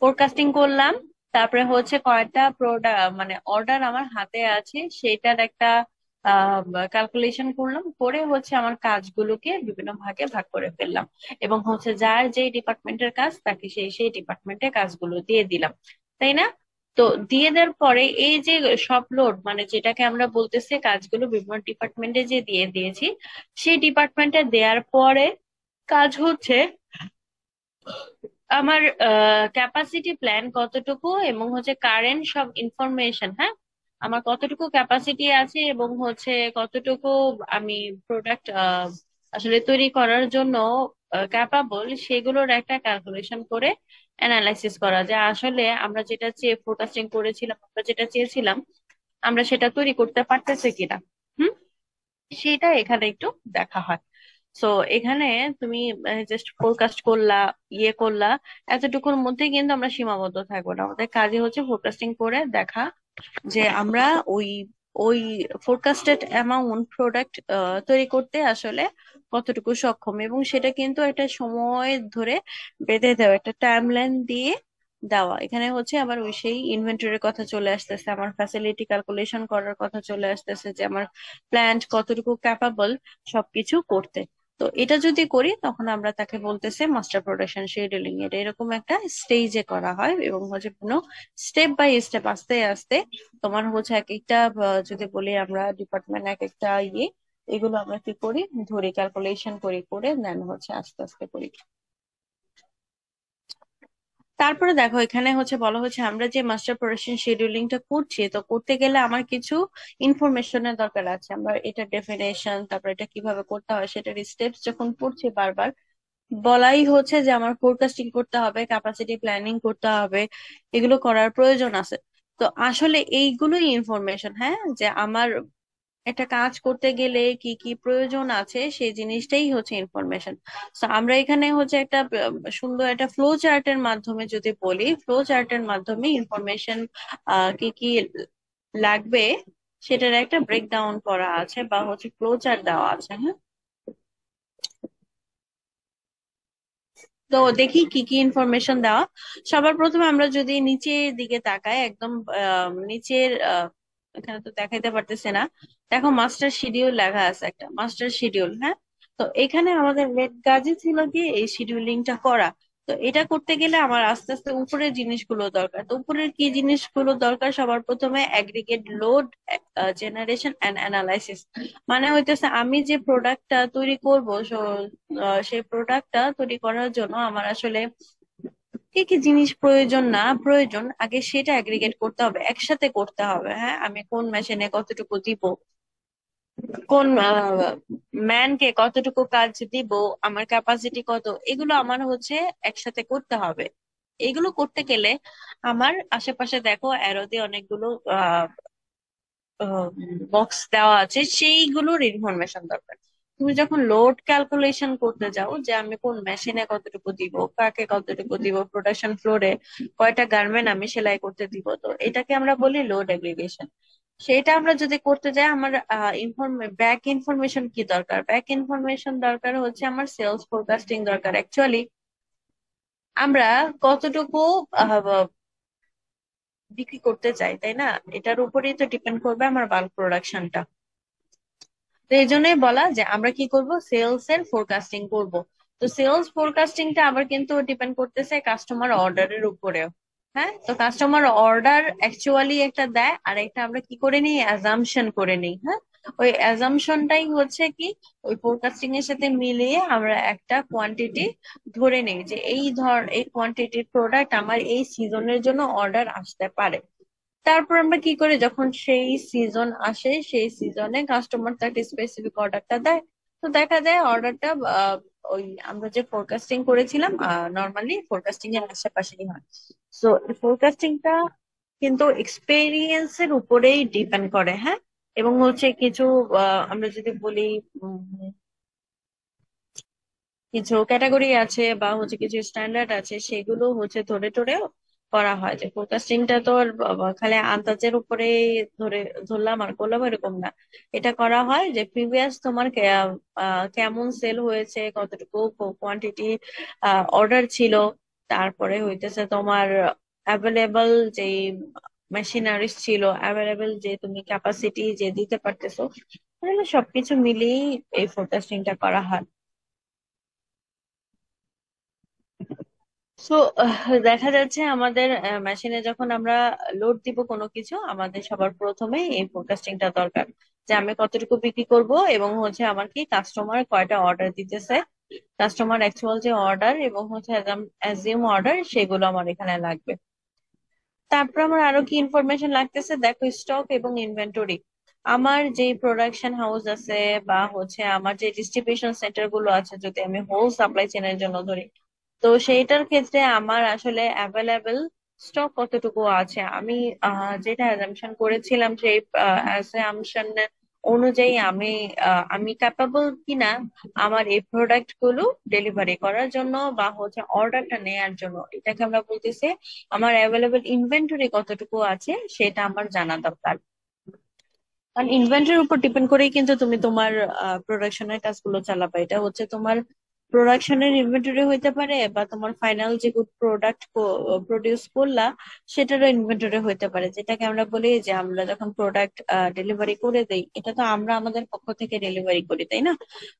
ফোরকাস্টিং করলাম, তারপরে হচ্ছে কয়টা প্রোডাক্ট মানে অর্ডার আমার হাতে আছে সেটার একটা ক্যালকুলেশন করলাম, করে হচ্ছে আমার কাজগুলোকে বিভিন্ন ভাগে ভাগ করে ফেললাম, এবং হচ্ছে যার যেই ডিপার্টমেন্টের কাজ তাকে সেই সেই ডিপার্টমেন্টের কাজগুলো দিয়ে দিলাম, তাই না? তো দিয়ে দেওয়ার পরে এই যে সব লোড মানে যেটাকে আমরা বলতেছি কাজগুলো বিভিন্ন ডিপার্টমেন্টে যে দিয়ে দিয়েছি, সেই ডিপার্টমেন্টে দেওয়ার পরে কাজ হচ্ছে আমার ক্যাপাসিটি প্ল্যান কতটুকু এবং হচ্ছে কারেন্ট সব ইনফরমেশন, হ্যাঁ, আমার কতটুকু ক্যাপাসিটি আছে এবং হচ্ছে কতটুকু আমি প্রোডাক্ট আসলে তৈরি করার জন্য ক্যাপাবল, সেগুলোর একটা ক্যালকুলেশন করে অ্যানালাইসিস করা যায় আসলে আমরা যেটা চেয়ে ফোরকাস্টিং করেছিলাম, আমরা যেটা চেয়েছিলাম আমরা সেটা তৈরি করতে পারতেছি কিনা। হুম, সেটা এখানে একটু দেখা হয়। সো এখানে তুমি জাস্ট ফোরকাস্ট করলা, ইয়ে করলা, এতটুকুর মধ্যে কিন্তু আমরা সীমাবদ্ধ থাকবো না, আমাদের কাজে হচ্ছে ফোরকাস্টিং করে দেখা যে আমরা ওই ওই ফোরকাস্টেড অ্যামাউন্ট প্রোডাক্ট তৈরি করতে আসলে কতটুকু সক্ষম, এবং সেটা কিন্তু একটা সময় ধরে বেঁধে দেওয়া, একটা টাইমলাইন দিয়ে দেওয়া। এখানে হচ্ছে আবার ওই সেই ইনভেন্টরির কথা চলে আসতেছে, আমার ফ্যাসিলিটি ক্যালকুলেশন করার কথা চলে আসতেছে, যে আমার প্ল্যান্ট কতটুকু ক্যাপাবল সবকিছু করতে। তো এটা যদি করি তখন আমরা তাকে বলতেছে মাস্টার প্রোডাকশন শিডিউলিং। এটা এরকম একটা স্টেজে করা হয় এবং হচ্ছে কোনো স্টেপ বাই স্টেপ আস্তে আস্তে তোমার হচ্ছে এক একটা যদি বলি আমরা ডিপার্টমেন্ট এক একটা এগুলো আমরা কি করি, ধরি ক্যালকুলেশন করি, করে দেন হচ্ছে আস্তে আস্তে করি। তারপরে দেখো এখানে হচ্ছে বলা হচ্ছে আমরা যে মাস্টার প্রোডাকশন শিডিউলিংটা করছি, তো করতে গেলে আমার কিছু ইনফরমেশনের দরকার আছে, আমরা এটা ডেফিনেশন, তারপর এটা কিভাবে করতে হয় সেটার স্টেপস যখন পড়ছি বারবার, বলাই হচ্ছে যে আমার ফোরকাস্টিং করতে হবে, ক্যাপাসিটি প্ল্যানিং করতে হবে, এগুলো করার প্রয়োজন আছে। তো আসলে এইগুলোই ইনফরমেশন, হ্যাঁ, যে আমার একটা কাজ করতে গেলে কি কি প্রয়োজন আছে সেই জিনিসটাই হচ্ছে ইনফরমেশন। তো আমরা এখানে হচ্ছে একটা সুন্দর একটা ফ্লো চার্টের মাধ্যমে যদি বলি, ফ্লো চার্টের মাধ্যমে ইনফরমেশন কি কি লাগবে সেটার একটা ব্রেকডাউন করা আছে বা হচ্ছে ফ্লো চার্ট দেওয়া আছে, হ্যাঁ। তো দেখি কি কি ইনফরমেশন দেওয়া। সবার প্রথমে আমরা যদি নিচের দিকে তাকাই, একদম নিচের এখানে তো দেখাইতে পারতেছে না, দেখো মাস্টার শিডিউল লেখা আছে, একটা মাস্টার শিডিউল, হ্যাঁ। তো এখানে আমাদের মেন কাজই ছিল কি এই শিডিউলিংটা করা। তো এটা করতে গেলে আমার আস্তে আস্তে উপরের জিনিসগুলো দরকার। তো উপরের কি জিনিসগুলো দরকার, সবার প্রথমে aggregate load generation and analysis. মানে হইতেছে আমি যে প্রোডাক্টটা তৈরি করব, সেই প্রোডাক্টটা তৈরি করার জন্য আমার আসলে কি কি জিনিস প্রয়োজন না প্রয়োজন আগে সেটা অ্যাগ্রিগেট করতে হবে, একসাথে করতে হবে, হ্যাঁ। আমি কোন মেশিনে কতটুকু দিব, কোন ম্যানকে কতটুকু কাজ দিব, আমার ক্যাপাসিটি কত, এগুলো আমার হচ্ছে একসাথে করতে হবে। এগুলো করতে গেলে আমার আশেপাশে দেখো অ্যারোতে অনেকগুলো বক্স দেওয়া আছে, সেইগুলোর ইনফরমেশন দরকার। তুমি যখন লোড ক্যালকুলেশন করতে যাও যে আমি কোন মেশিনে কতটুকু দিব, কাকে কতটুকু দিব, প্রোডাকশন ফ্লোরে কয়টা গার্মেন্ট আমি সেলাই করতে দিব, তো এটাকে আমরা বলি লোড এগ্রিগেশন। সেটা আমরা যদি করতে যাই আমার ব্যাক ইনফরমেশন কি দরকার, ব্যাক ইনফরমেশন দরকার হচ্ছে আমার সেলস ফোরকাস্টিং দরকার। অ্যাকচুয়ালি আমরা কতটুকু বিক্রি করতে চাই, তাই না? এটার উপরেই তো ডিপেন্ড করবে আমার বাল্ক প্রোডাকশনটা। তো এই জন্যই বলা যে আমরা কি করব, সেলস এর ফোরকাস্টিং করব। তো সেলস ফোরকাস্টিংটা আবার কিন্তু ডিপেন্ড করতেছে কাস্টমার অর্ডারের উপরেও। হ্যাঁ, তো কাস্টমার অর্ডার অ্যাকচুয়ালি একটা দেয়, আর একটা আমরা কি করে নিই, অ্যাজাম্পশন করে নিই, হ্যাঁ। ওই অ্যাজাম্পশনটাই হচ্ছে কি ওই ফোরকাস্টিং এর সাথে মিলিয়ে আমরা একটা কোয়ান্টিটি ধরে নিই যে এই কোয়ান্টিটির প্রোডাক্ট আমার এই সিজনের জন্য অর্ডার আসতে পারে। তারপর আমরা কি করি, যখন সেই সিজন আসে সেই সিজনে কাস্টমার তাকে স্পেসিফিক অর্ডারটা দেয়। তো দেখা যায় অর্ডারটা ওই আমরা যে ফোরকাস্টিং করেছিলাম নর্মালি ফোরকাস্টিং এর আশেপাশেই হয়। সো এই ফোরকাস্টিংটা কিন্তু এক্সপেরিয়েন্সের উপরেই ডিপেন্ড করে, হ্যাঁ। এবং হচ্ছে কিছু আমরা যদি বলি কিছু ক্যাটাগরি আছে বা হচ্ছে কিছু স্ট্যান্ডার্ড আছে, সেগুলো হচ্ছে ধরে টরে করা হয়। যে ফোরকাস্টিংটা তো আর খালি আন্দাজের উপরে ধরে ধরলাম আর করলাম এরকম না। এটা করা হয় যে প্রিভিয়াস তোমার কেমন সেল হয়েছে, কতটুকু কোয়ান্টিটি অর্ডার ছিল, তারপরে হইতেছে তোমার অ্যাভেলেবল যে মেশিনারিজ ছিল, অ্যাভেলেবল যে তুমি ক্যাপাসিটি যে দিতে পারতেছো, তাহলে সবকিছু মিলিয়েই এই ফোরকাস্টিংটা করা হয়। সো দেখা যাচ্ছে আমাদের মেশিনে যখন আমরা লোড দিব কোনো কিছু, আমাদের সবার প্রথমে এই ফোরকাস্টিংটা দরকার, যে আমি কতটুকু বিক্রি করব এবং হচ্ছে আমার কি কাস্টমার কয়টা অর্ডার দিতেছে, কাস্টমার অ্যাকচুয়াল যে অর্ডার এবং হচ্ছে অ্যাজিউম অর্ডার, সেগুলো আমার এখানে লাগবে। তারপর আমার আরো কি ইনফরমেশন লাগতেছে দেখো, স্টক এবং ইনভেন্টরি। আমার যে প্রোডাকশন হাউস আছে বা হচ্ছে আমার যে ডিস্ট্রিবিউশন সেন্টার গুলো আছে, যদি আমি হোল সাপ্লাই চেনের জন্য ধরি, তো সেইটার ক্ষেত্রে আমার আসলে অ্যাভেলেবল স্টক কতটুকু আছে, আমি যেটা অ্যাজাম্পশন করেছিলাম সেই অ্যাজাম্পশন অনুযায়ী আমি ক্যাপাবল কিনা আমার এই প্রোডাক্ট গুলো ডেলিভারি করার জন্য বা হচ্ছে অর্ডারটা নেয়ার জন্য। এটাকে আমরা বলতেছি আমার অ্যাভেলেবল ইনভেন্টরি কতটুকু আছে সেটা আমার জানা দরকার। কারণ ইনভেন্টরির উপর ডিপেন্ড করেই কিন্তু তুমি তোমার প্রোডাকশনের কাজগুলো চালাবে। এটা হচ্ছে তোমার প্রোডাকশনের ইনভেন্টরি হইতে পারে, বা তোমার ফাইনাল যে প্রোডাক্ট প্রডিউস করলা সেটারও ইনভেন্টরি হইতে পারে। যেটাকে আমরা বলি যে আমরা যখন প্রোডাক্ট ডেলিভারি করে দেই, এটা তো আমরা আমাদের পক্ষ থেকে ডেলিভারি করি, তাই না?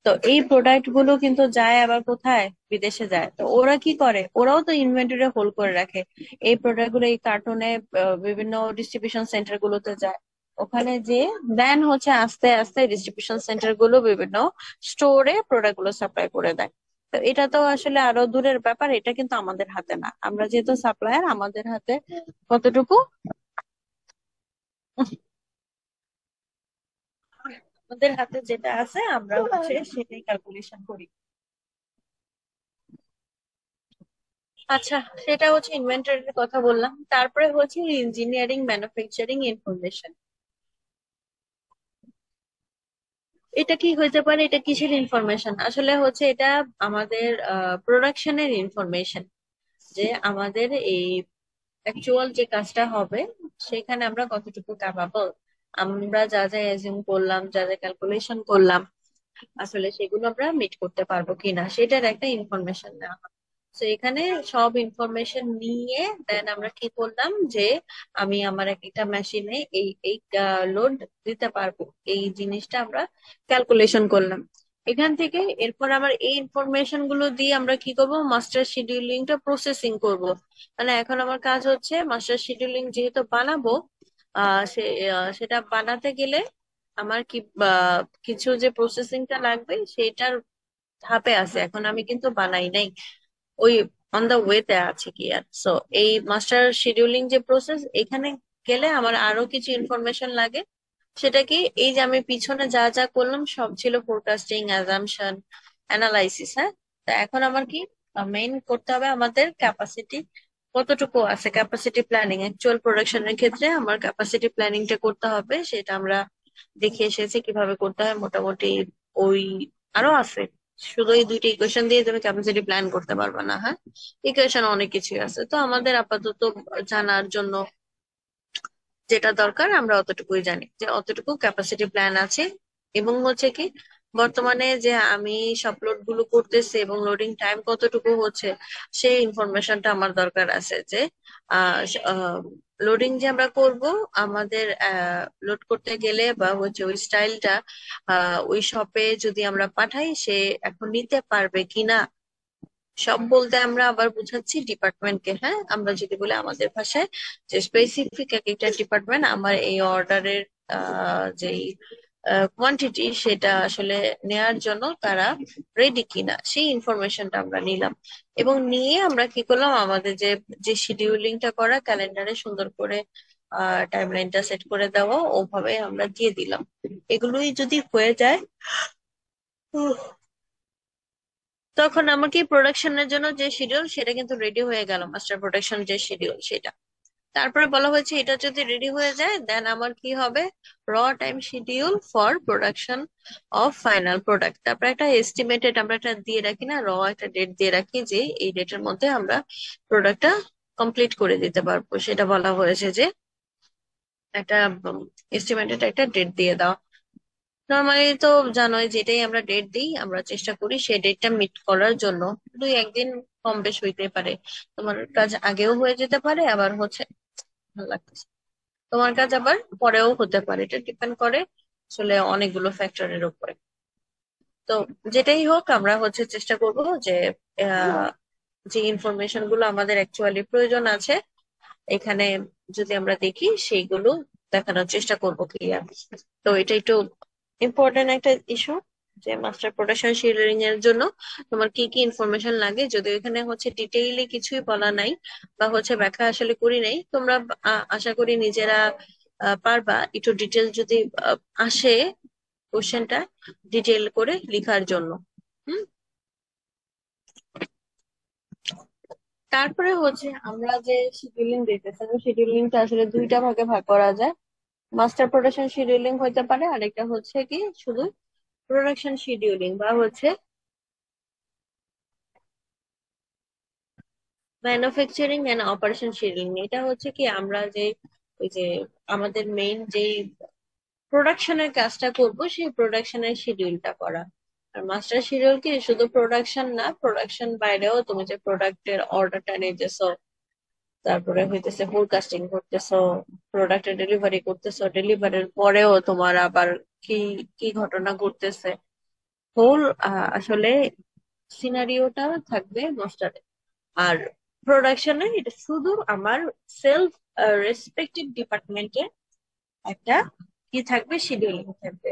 তো এই প্রোডাক্ট গুলো কিন্তু যায় আবার কোথায়, বিদেশে যায়। তো ওরা কি করে, ওরাও তো ইনভেন্টরি হোল্ড করে রাখে। এই প্রোডাক্ট গুলো এই কার্টুনে বিভিন্ন ডিস্ট্রিবিউশন সেন্টার গুলোতে যায়, ওখানে যে দেন হচ্ছে আস্তে আস্তে ডিস্ট্রিবিউশন সেন্টার গুলো বিভিন্ন স্টোরে প্রোডাক্ট গুলো সাপ্লাই করে দেয়। তো এটা তো আসলে আরো দূরের ব্যাপার, এটা কিন্তু আমাদের হাতে না। আমরা যেহেতু সাপ্লায়ার, আমাদের হাতে কতটুকু, আমাদের হাতে যেটা আছে আমরা হচ্ছে সেটাই ক্যালকুলেশন করি। আচ্ছা, সেটা হচ্ছে ইনভেন্টরির কথা বললাম। তারপরে হচ্ছে ইঞ্জিনিয়ারিং ম্যানুফ্যাকচারিং ইনফরমেশন। এটা কি হইতে পারে, এটা কিসের ইনফরমেশন? আসলে হচ্ছে এটা আমাদের প্রোডাকশনের ইনফরমেশন, যে আমাদের এই অ্যাকচুয়াল যে কাজটা হবে সেখানে আমরা কতটুকু ক্যাপাবল, আমরা যা যা অ্যাজিউম করলাম, যা যা ক্যালকুলেশন করলাম, আসলে সেগুলো আমরা মিট করতে পারবো কিনা সেটার একটা ইনফরমেশন নেওয়া হয়। তো এখানে সব ইনফরমেশন নিয়ে দেন আমরা কি করলাম, যে আমি আমার একটা মেশিনে এই এই লোড দিতে পারবো, এই জিনিসটা আমরা ক্যালকুলেশন করলাম। এখান থেকে এরপর আমার এই ইনফরমেশন গুলো দিয়ে আমরা কি করব, মাস্টার শিডিউলিংটা প্রসেসিং করব। মানে এখন আমার কাজ হচ্ছে মাস্টার শিডিউলিং যেহেতু বানাবো, সেটা বানাতে গেলে আমার কি কিছু যে প্রসেসিংটা লাগবে সেটার ধাপে আছে, এখন আমি কিন্তু বানাই নাই, ওই অন দা ওয়েতে আছে কি আর। সো এই মাস্টার শিডিউলিং যে প্রসেস, এখানে গেলে আমার আরো কিছু ইনফরমেশন লাগে। সেটা কি, এই যে আমি পিছনে যা যা করলাম সব ছিল ফোরকাস্টিং, অ্যাজাম্পশন, অ্যানালাইসিস, হ্যাঁ। তা এখন আমার কি মেইন করতে হবে, আমাদের ক্যাপাসিটি কতটুকু আছে, ক্যাপাসিটি প্ল্যানিং। অ্যাকচুয়াল প্রোডাকশনের ক্ষেত্রে আমার ক্যাপাসিটি প্ল্যানিংটা করতে হবে, সেটা আমরা দেখে এসেছি কিভাবে করতে হয় মোটামুটি। ওই আরো আছে, শুধু এই দুইটা ইকুয়েশন দিয়ে তুমি ক্যাপাসিটি প্ল্যান করতে পারবে না, হ্যাঁ। ইকুয়েশন অনেক কিছুই আছে, তো আমাদের আপাতত জানার জন্য যেটা দরকার আমরা অতটুকুই জানি, যে অতটুকু ক্যাপাসিটি প্ল্যান আছে। এবং হচ্ছে কি, বর্তমানে যে আমি সব লোড গুলো করতেছি এবং লোডিং টাইম কতটুকু হচ্ছে, সেই ইনফরমেশনটা আমার দরকার আছে। যে লোডিং যে আমরা করব, আমাদের লোড করতে গেলে বা হচ্ছে ওই স্টাইলটা ওই শপে যদি আমরা পাঠাই, সে এখন নিতে পারবে কিনা। সব বলতে আমরা আবার বুঝাচ্ছি ডিপার্টমেন্টকে, হ্যাঁ। আমরা যদি বলি আমাদের ভাষায়, যে স্পেসিফিক এক একটা ডিপার্টমেন্ট আমার এই অর্ডারের যেই কোয়ান্টিটি সেটা আসলে নেয়ার জন্য তারা রেডি কিনা, সেই ইনফরমেশনটা আমরা নিলাম। এবং নিয়ে আমরা কি করলাম, আমাদের যে যে শিডিউলিংটা করা, ক্যালেন্ডারে সুন্দর করে টাইমলাইনটা সেট করে দেওয়া, ওভাবে আমরা দিয়ে দিলাম। এগুলোই যদি হয়ে যায়, তখন আমাকে প্রোডাকশনের জন্য যে শিডিউল সেটা কিন্তু রেডি হয়ে গেল, মাস্টার প্রোডাকশন যে শিডিউল সেটা। তারপরে বলা হয়েছে এটা যদি রেডি হয়ে যায়, দেন আমার কি হবে, র time schedule for production of final product. তারপরে একটা এস্টিমেটেড আমরা একটা দিয়ে রাখি না, র একটা ডেট দিয়ে রাখি, যে এই ডেটের মধ্যে আমরা প্রোডাক্টটা কমপ্লিট করে দিতে পারবো। সেটা বলা হয়েছে যে একটা এস্টিমেটেড একটা ডেট দিয়ে দাও। নর্মালি তো জানোই, যেটাই আমরা ডেট দিই আমরা চেষ্টা করি সেই ডেটটা মিট করার জন্য। 2-1 দিন কম বেশ হইতে পারে, তোমার কাজ আগেও হয়ে যেতে পারে, আবার হচ্ছে ভালো লাগতেছে তোমার কাজ আবার পরেও হতে পারে, এটা ডিপেন্ড করে আসলে অনেকগুলো ফ্যাক্টরের উপরে। তো যেটাই হোক আমরা হচ্ছে চেষ্টা করব যে আহ, যে ইনফরমেশন গুলো আমাদের অ্যাকচুয়ালি প্রয়োজন আছে এখানে যদি আমরা দেখি সেইগুলো দেখানোর চেষ্টা করব ক্লিয়ার। তো এটা একটু ইম্পর্টেন্ট একটা ইস্যু যে মাস্টার প্রোডাকশন শিডিউলিং এর জন্য তোমার কি কি ইনফরমেশন লাগে, যদি এখানে হচ্ছে ডিটেইলে কিছুই বলা নাই বা হচ্ছে ব্যাখ্যা আসলে করি নাই, তোমরা আশা করি নিজেরা পারবা একটু ডিটেল যদি আসে কোশ্চেনটা ডিটেল করে লিখার জন্য। হুম। তারপরে হচ্ছে আমরা যে শিডিউলিং দিতেছি, শিডিউলিংটা আসলে দুইটা ভাগে ভাগ করা যায়। মাস্টার প্রোডাকশন শিডিউলিং হইতে পারে, আরেকটা হচ্ছে কি শুধু প্রোডাকশন শিডিউলিং বা হচ্ছে ম্যানুফ্যাকচারিং এন্ড অপারেশন শিডিউলিং। এটা হচ্ছে কি আমরা যে ওই যে আমাদের মেইন যে প্রোডাকশনের কাজটা করব সেই প্রোডাকশনের শিডিউলটা করা। আর মাস্টার শিডিউল কি শুধু প্রোডাকশন না, প্রোডাকশন বাইরেও তুমি যে প্রোডাক্টের অর্ডারটা নিতেছো, তারপরে হইতেছে ফোরকাস্টিং করতেছো, প্রোডাক্টের ডেলিভারি করতেছো, ডেলিভারির পরেও তোমার আবার কি কি ঘটনা ঘটতেছে, হোল আসলে সিনারিওটা থাকবে মাস্টারে। আর প্রোডাকশনে এটা শুধু আমার সেলফ রেসপেক্টিভ ডিপার্টমেন্টের একটা কি থাকবে, শিডিউলিং থাকবে।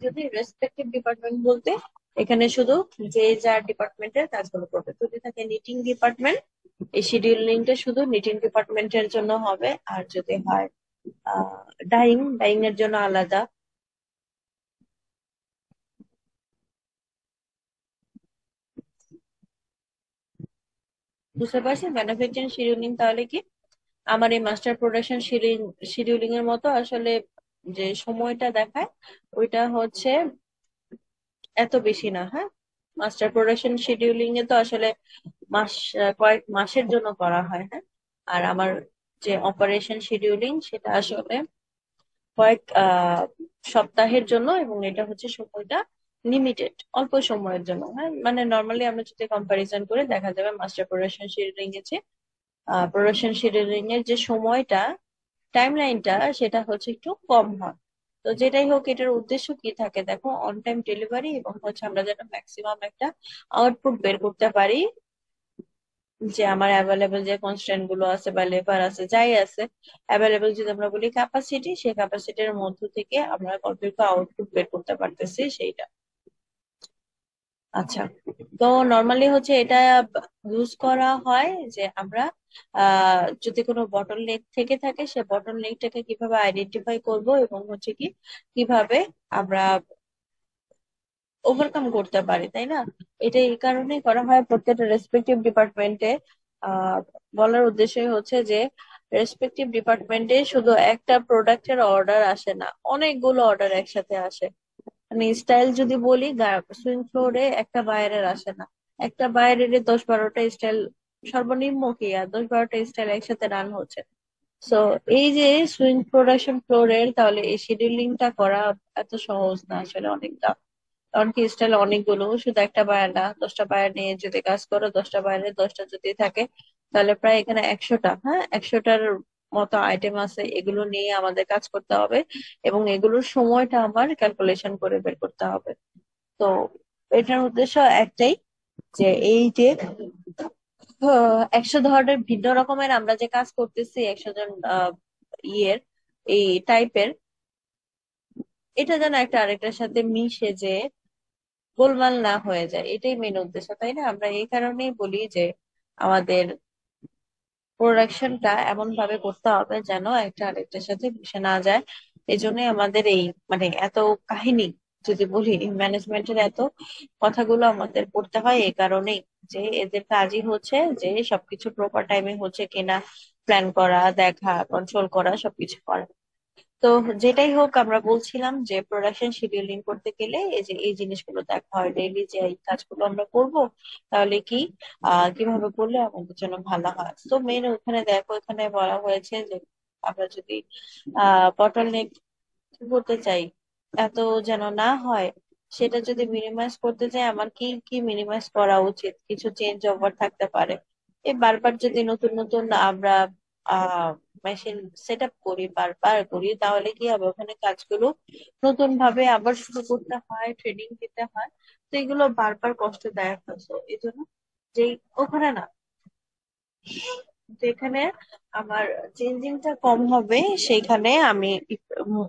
যদি রেসপেক্টিভ ডিপার্টমেন্ট বলতে এখানে শুধু যে যার ডিপার্টমেন্টের কাজগুলো করবে। যদি থাকে নিটিং ডিপার্টমেন্ট, এই শিডিউলিংটা শুধু নিটিং ডিপার্টমেন্টের জন্য হবে। আর যদি হয় ডাইং, ডাইং এর জন্য আলাদা। বুঝতে পারছি ম্যানুফ্যাকচারিং শিডিউলিং তাহলে কি আমার এই মাস্টার প্রোডাকশন শিডিউলিং এর মতো আসলে যে সময়টা দেখায় ওইটা হচ্ছে এত বেশি না। হ্যাঁ, মাস্টার প্রোডাকশন শিডিউলিং এ তো আসলে মাস কয়েক মাসের জন্য করা হয়। হ্যাঁ, আর আমার যে অপারেশন শিডিউলিং সেটা আসলে কয়েক সপ্তাহের জন্য, এবং এটা হচ্ছে সময়টা লিমিটেড, অল্প সময়ের জন্য। হ্যাঁ, মানে নর্মালি আমরা যদি কম্পারিজন করে দেখা যাবে মাস্টার প্রোডাকশন শিডিউলিং এর যে প্রোডাকশন শিডিউলিং এর যে সময়টা, টাইম লাইনটা সেটা হচ্ছে একটু কম হয়। তো যেটাই হোক এটার উদ্দেশ্য কি থাকে দেখো, অন টাইম ডেলিভারি এবং হচ্ছে আমরা যেন ম্যাক্সিমাম একটা আউটপুট বের করতে পারি। যে আমার অ্যাভেলেবেল যে কনস্ট্যান্ট গুলো আছে বা লেবার আছে যাই আছে, অ্যাভেলেবেল যদি আমরা বলি ক্যাপাসিটি, সেই ক্যাপাসিটির মধ্য থেকে আমরা কতটুকু আউটপুট বের করতে পারতেছি সেইটা। আচ্ছা, তো নর্মালি হচ্ছে এটা ইউজ করা হয় যে আমরা যদি কোনো বটল নেক থেকে থাকে সে বটল নেকটাকে কিভাবে আইডেন্টিফাই করব এবং হচ্ছে কি কিভাবে আমরা ওভারকাম করতে পারি, তাই না? এটা এই কারণেই করা হয় প্রত্যেকটা রেসপেক্টিভ ডিপার্টমেন্টে। আহ বলার উদ্দেশ্যই হচ্ছে যে রেসপেক্টিভ ডিপার্টমেন্টে শুধু একটা প্রোডাক্টের অর্ডার আসে না, অনেকগুলো অর্ডার একসাথে আসে। মানে স্টাইল যদি বলি, সুইং ফ্লোরে একটা বায়ারের আসে না, একটা বায়ারের 10-12টা স্টাইল সর্বনিম্ন কি, আর 10-12টা স্টাইল একসাথে রান হচ্ছে। সো এই যে সুইং প্রোডাকশন ফ্লোরের তাহলে এই শিডিউলিংটা করা এত সহজ না আসলে, অনেকটা। কারণ কি স্টাইল অনেকগুলো, শুধু একটা বায়ার না, 10টা বায়ার নিয়ে যদি কাজ করো, 10টা বায়ারে 10টা যদি থাকে তাহলে প্রায় এখানে 100টা, হ্যাঁ 100টার মতো আইটেম আছে, এগুলো নিয়ে আমাদের কাজ করতে হবে এবং এগুলোর সময়টা আমার ক্যালকুলেশন করে বের করতে হবে। তো এটার উদ্দেশ্য একটাই, যে এই যে 100 ধরনের ভিন্ন রকমের আমরা যে কাজ করতেছি, 100 জন ইয়ের এই টাইপের, এটা যেন একটা আরেকটার সাথে মিশে যে গোলমাল না হয়ে যায়, এটাই মেন উদ্দেশ্য, তাই না? আমরা এই কারণেই বলি যে আমাদের প্রোডাকশনটা এমন ভাবে করতে হবে যেন একটা আরেকটার সাথে মিশে না যায়। এই জন্যই আমাদের এই মানে এত কাহিনী যদি বলি, ম্যানেজমেন্টের এত কথাগুলো আমাদের পড়তে হয় এই কারণেই যে এদের কাজই হচ্ছে যে সবকিছু প্রপার টাইমে হচ্ছে কিনা প্ল্যান করা, দেখা, কন্ট্রোল করা, সবকিছু করা। তো তো যেটাই হোক, আমরা বলছিলাম যে প্রোডাকশন শিডিউলিং করতে গেলে এই যে এই জিনিসগুলো দেখা হয়, ডেইলি যে এই কাজগুলো আমরা করব, তাহলে কি কিভাবে করলে আমাদের জন্য ভালো হয়। তো মেন ওখানে দেখো, এখানে বলা হয়েছে যে আমরা যদি বটল নেক করতে চাই, এত যেন না হয়, সেটা যদি মিনিমাইজ করতে চাই, আমার কি কি মিনিমাইজ করা উচিত, কিছু চেঞ্জ ওভার থাকতে পারে। এই বারবার যদি নতুন নতুন আমরা মেশিন সেট আপ করি, বারবার করি, তাহলে কি হবে, ওখানে কাজগুলো নতুন ভাবে আবার শুরু করতে হয়, ট্রেনিং দিতে হয়। তো এগুলো বারবার কষ্টদায়ক হয়। তো এই জন্য যেই ওখানে না, যেখানে আমার চেঞ্জিংটা কম হবে, সেইখানে আমি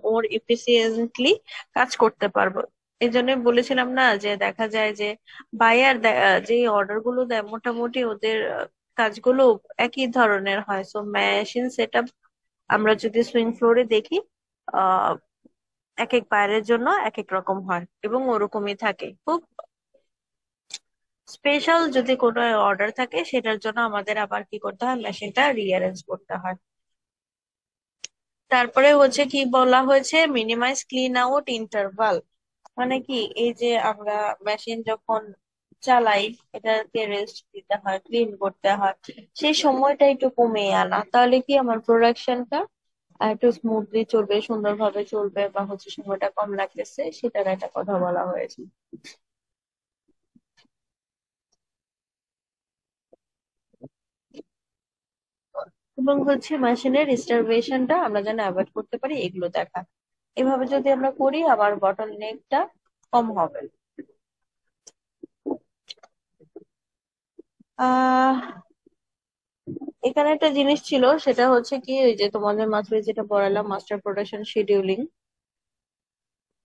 ওর এফিসিয়েন্টলি কাজ করতে পারবো। এই জন্য বলেছিলাম না, যে দেখা যায় যে বায়ার যে অর্ডার গুলো দেয়, মোটামুটি ওদের কাজগুলো একই ধরনের হয়। সো মেশিন সেট আপ আমরা যদি সুইং ফ্লোরে দেখি, আহ এক এক বায়ারের জন্য এক এক রকম হয় এবং ওরকমই থাকে। খুব স্পেশাল যদি কোনো অর্ডার থাকে, সেটার জন্য আমাদের আবার কি করতে হয়, মেশিনটা রিঅ্যারেঞ্জ করতে হয়। তারপরে হচ্ছে কি বলা হয়েছে, মিনিমাইজ ক্লিন আউট ইন্টারভাল। মানে কি, এই যে আমরা মেশিন যখন চালাই, এটাকে রেস্ট দিতে হয়, ক্লিন করতে হয়, সেই সময়টা একটু কমিয়ে আনা, তাহলে কি আমার প্রোডাকশনটা একটু স্মুথলি চলবে, সুন্দরভাবে চলবে, বা হচ্ছে সময়টা কম লাগতেছে, সেটার একটা কথা বলা হয়েছে। এবং হচ্ছে মেশিনের স্টারভেশনটা আমরা যেন অ্যাভয়েড করতে পারি, এগুলো দেখা। এভাবে যদি আমরা করি, আবার বটল নেকটা কম হবে। আহ এখানে একটা জিনিস ছিল, সেটা হচ্ছে কি, ওই যে তোমাদের মাত্র যেটা পড়ালাম, মাস্টার প্রোডাকশন শিডিউলিং,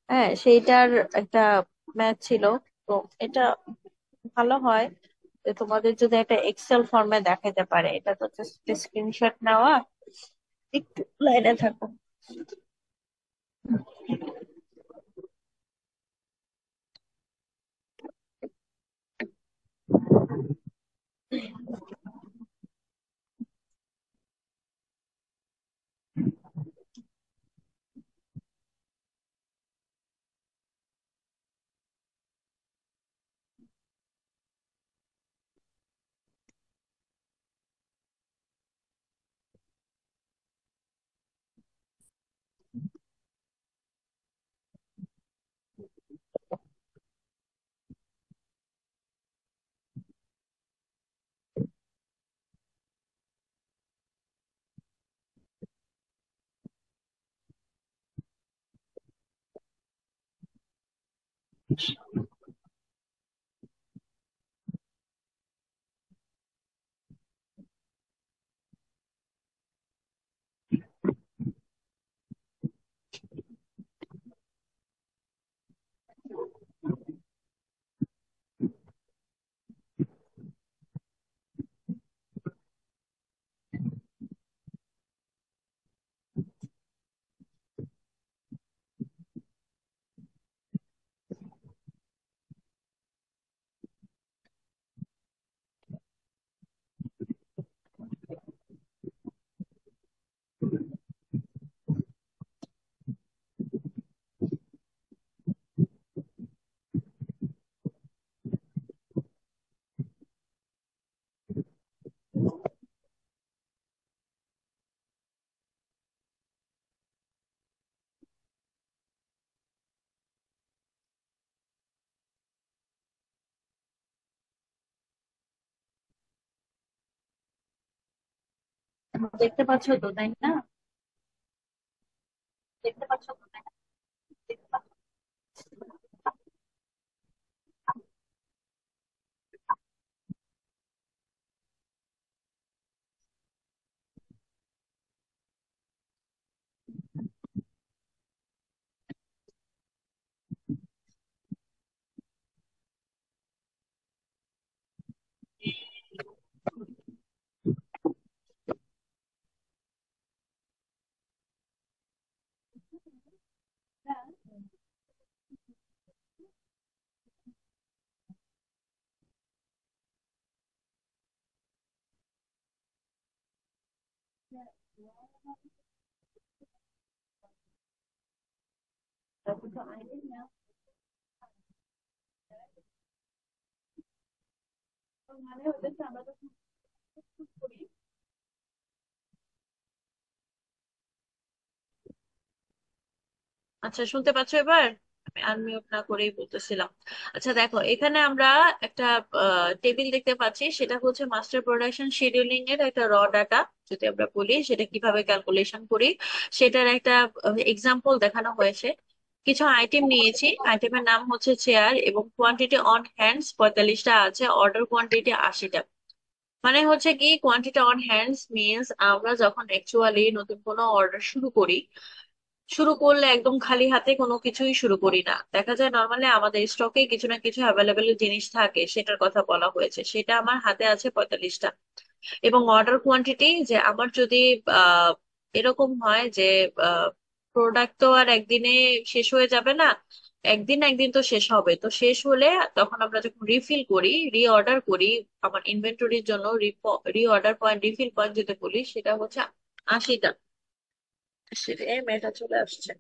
হ্যাঁ, সেইটার একটা ম্যাথ ছিল। তো এটা ভালো হয় যে তোমাদের যদি একটা এক্সেল ফর্মে দেখাতে পারে, এটা তো জাস্ট স্ক্রিনশট নেওয়া। একটু লাইনে থাকো। দেখতে পাচ্ছ তো, তাই না? দেখতে পাচ্ছ তো, তাই না? দেখতে পাচ্ছ? তারপর তো আইডিয়া নেওয়া মানে হচ্ছে আমরা যখন শুরু করি। আচ্ছা, শুনতে পাচ্ছো এবার? আমি আনমিউট না করেই বলতেছিলাম। আচ্ছা দেখো, এখানে আমরা একটা টেবিল দেখতে পাচ্ছি, সেটা হচ্ছে মাস্টার প্রোডাকশন শিডিউলিং এর একটা র ডাটা। যদি আমরা বলি সেটা কিভাবে ক্যালকুলেশন করি, সেটার একটা এক্সাম্পল দেখানো হয়েছে। কিছু আইটেম নিয়েছি, আইটেমের নাম হচ্ছে চেয়ার, এবং কোয়ান্টিটি অন হ্যান্ডস 45টা আছে, অর্ডার কোয়ান্টিটি 80টা। মানে হচ্ছে কি, কোয়ান্টিটি অন হ্যান্ডস মিনস আমরা যখন অ্যাকচুয়ালি নতুন কোনো অর্ডার শুরু করি, শুরু করলে একদম খালি হাতে কোনো কিছুই শুরু করি না। দেখা যায় নর্মালি আমাদের স্টকে কিছু না কিছু অ্যাভেলেবেল জিনিস থাকে, সেটার কথা বলা হয়েছে। সেটা আমার হাতে আছে 45টা। এবং অর্ডার কোয়ান্টিটি, যে আমার যদি আহ এরকম হয় যে প্রোডাক্ট তো আর একদিনে শেষ হয়ে যাবে না, একদিন না একদিন তো শেষ হবে। তো শেষ হলে তখন আমরা যখন রিফিল করি, রিঅর্ডার করি আমার ইনভেন্টরির জন্য, রিঅর্ডার পয়েন্ট, রিফিল পয়েন্ট যেটা বলি, সেটা হচ্ছে 80টা। সেটা এই মেয়েটা চলে আসছে।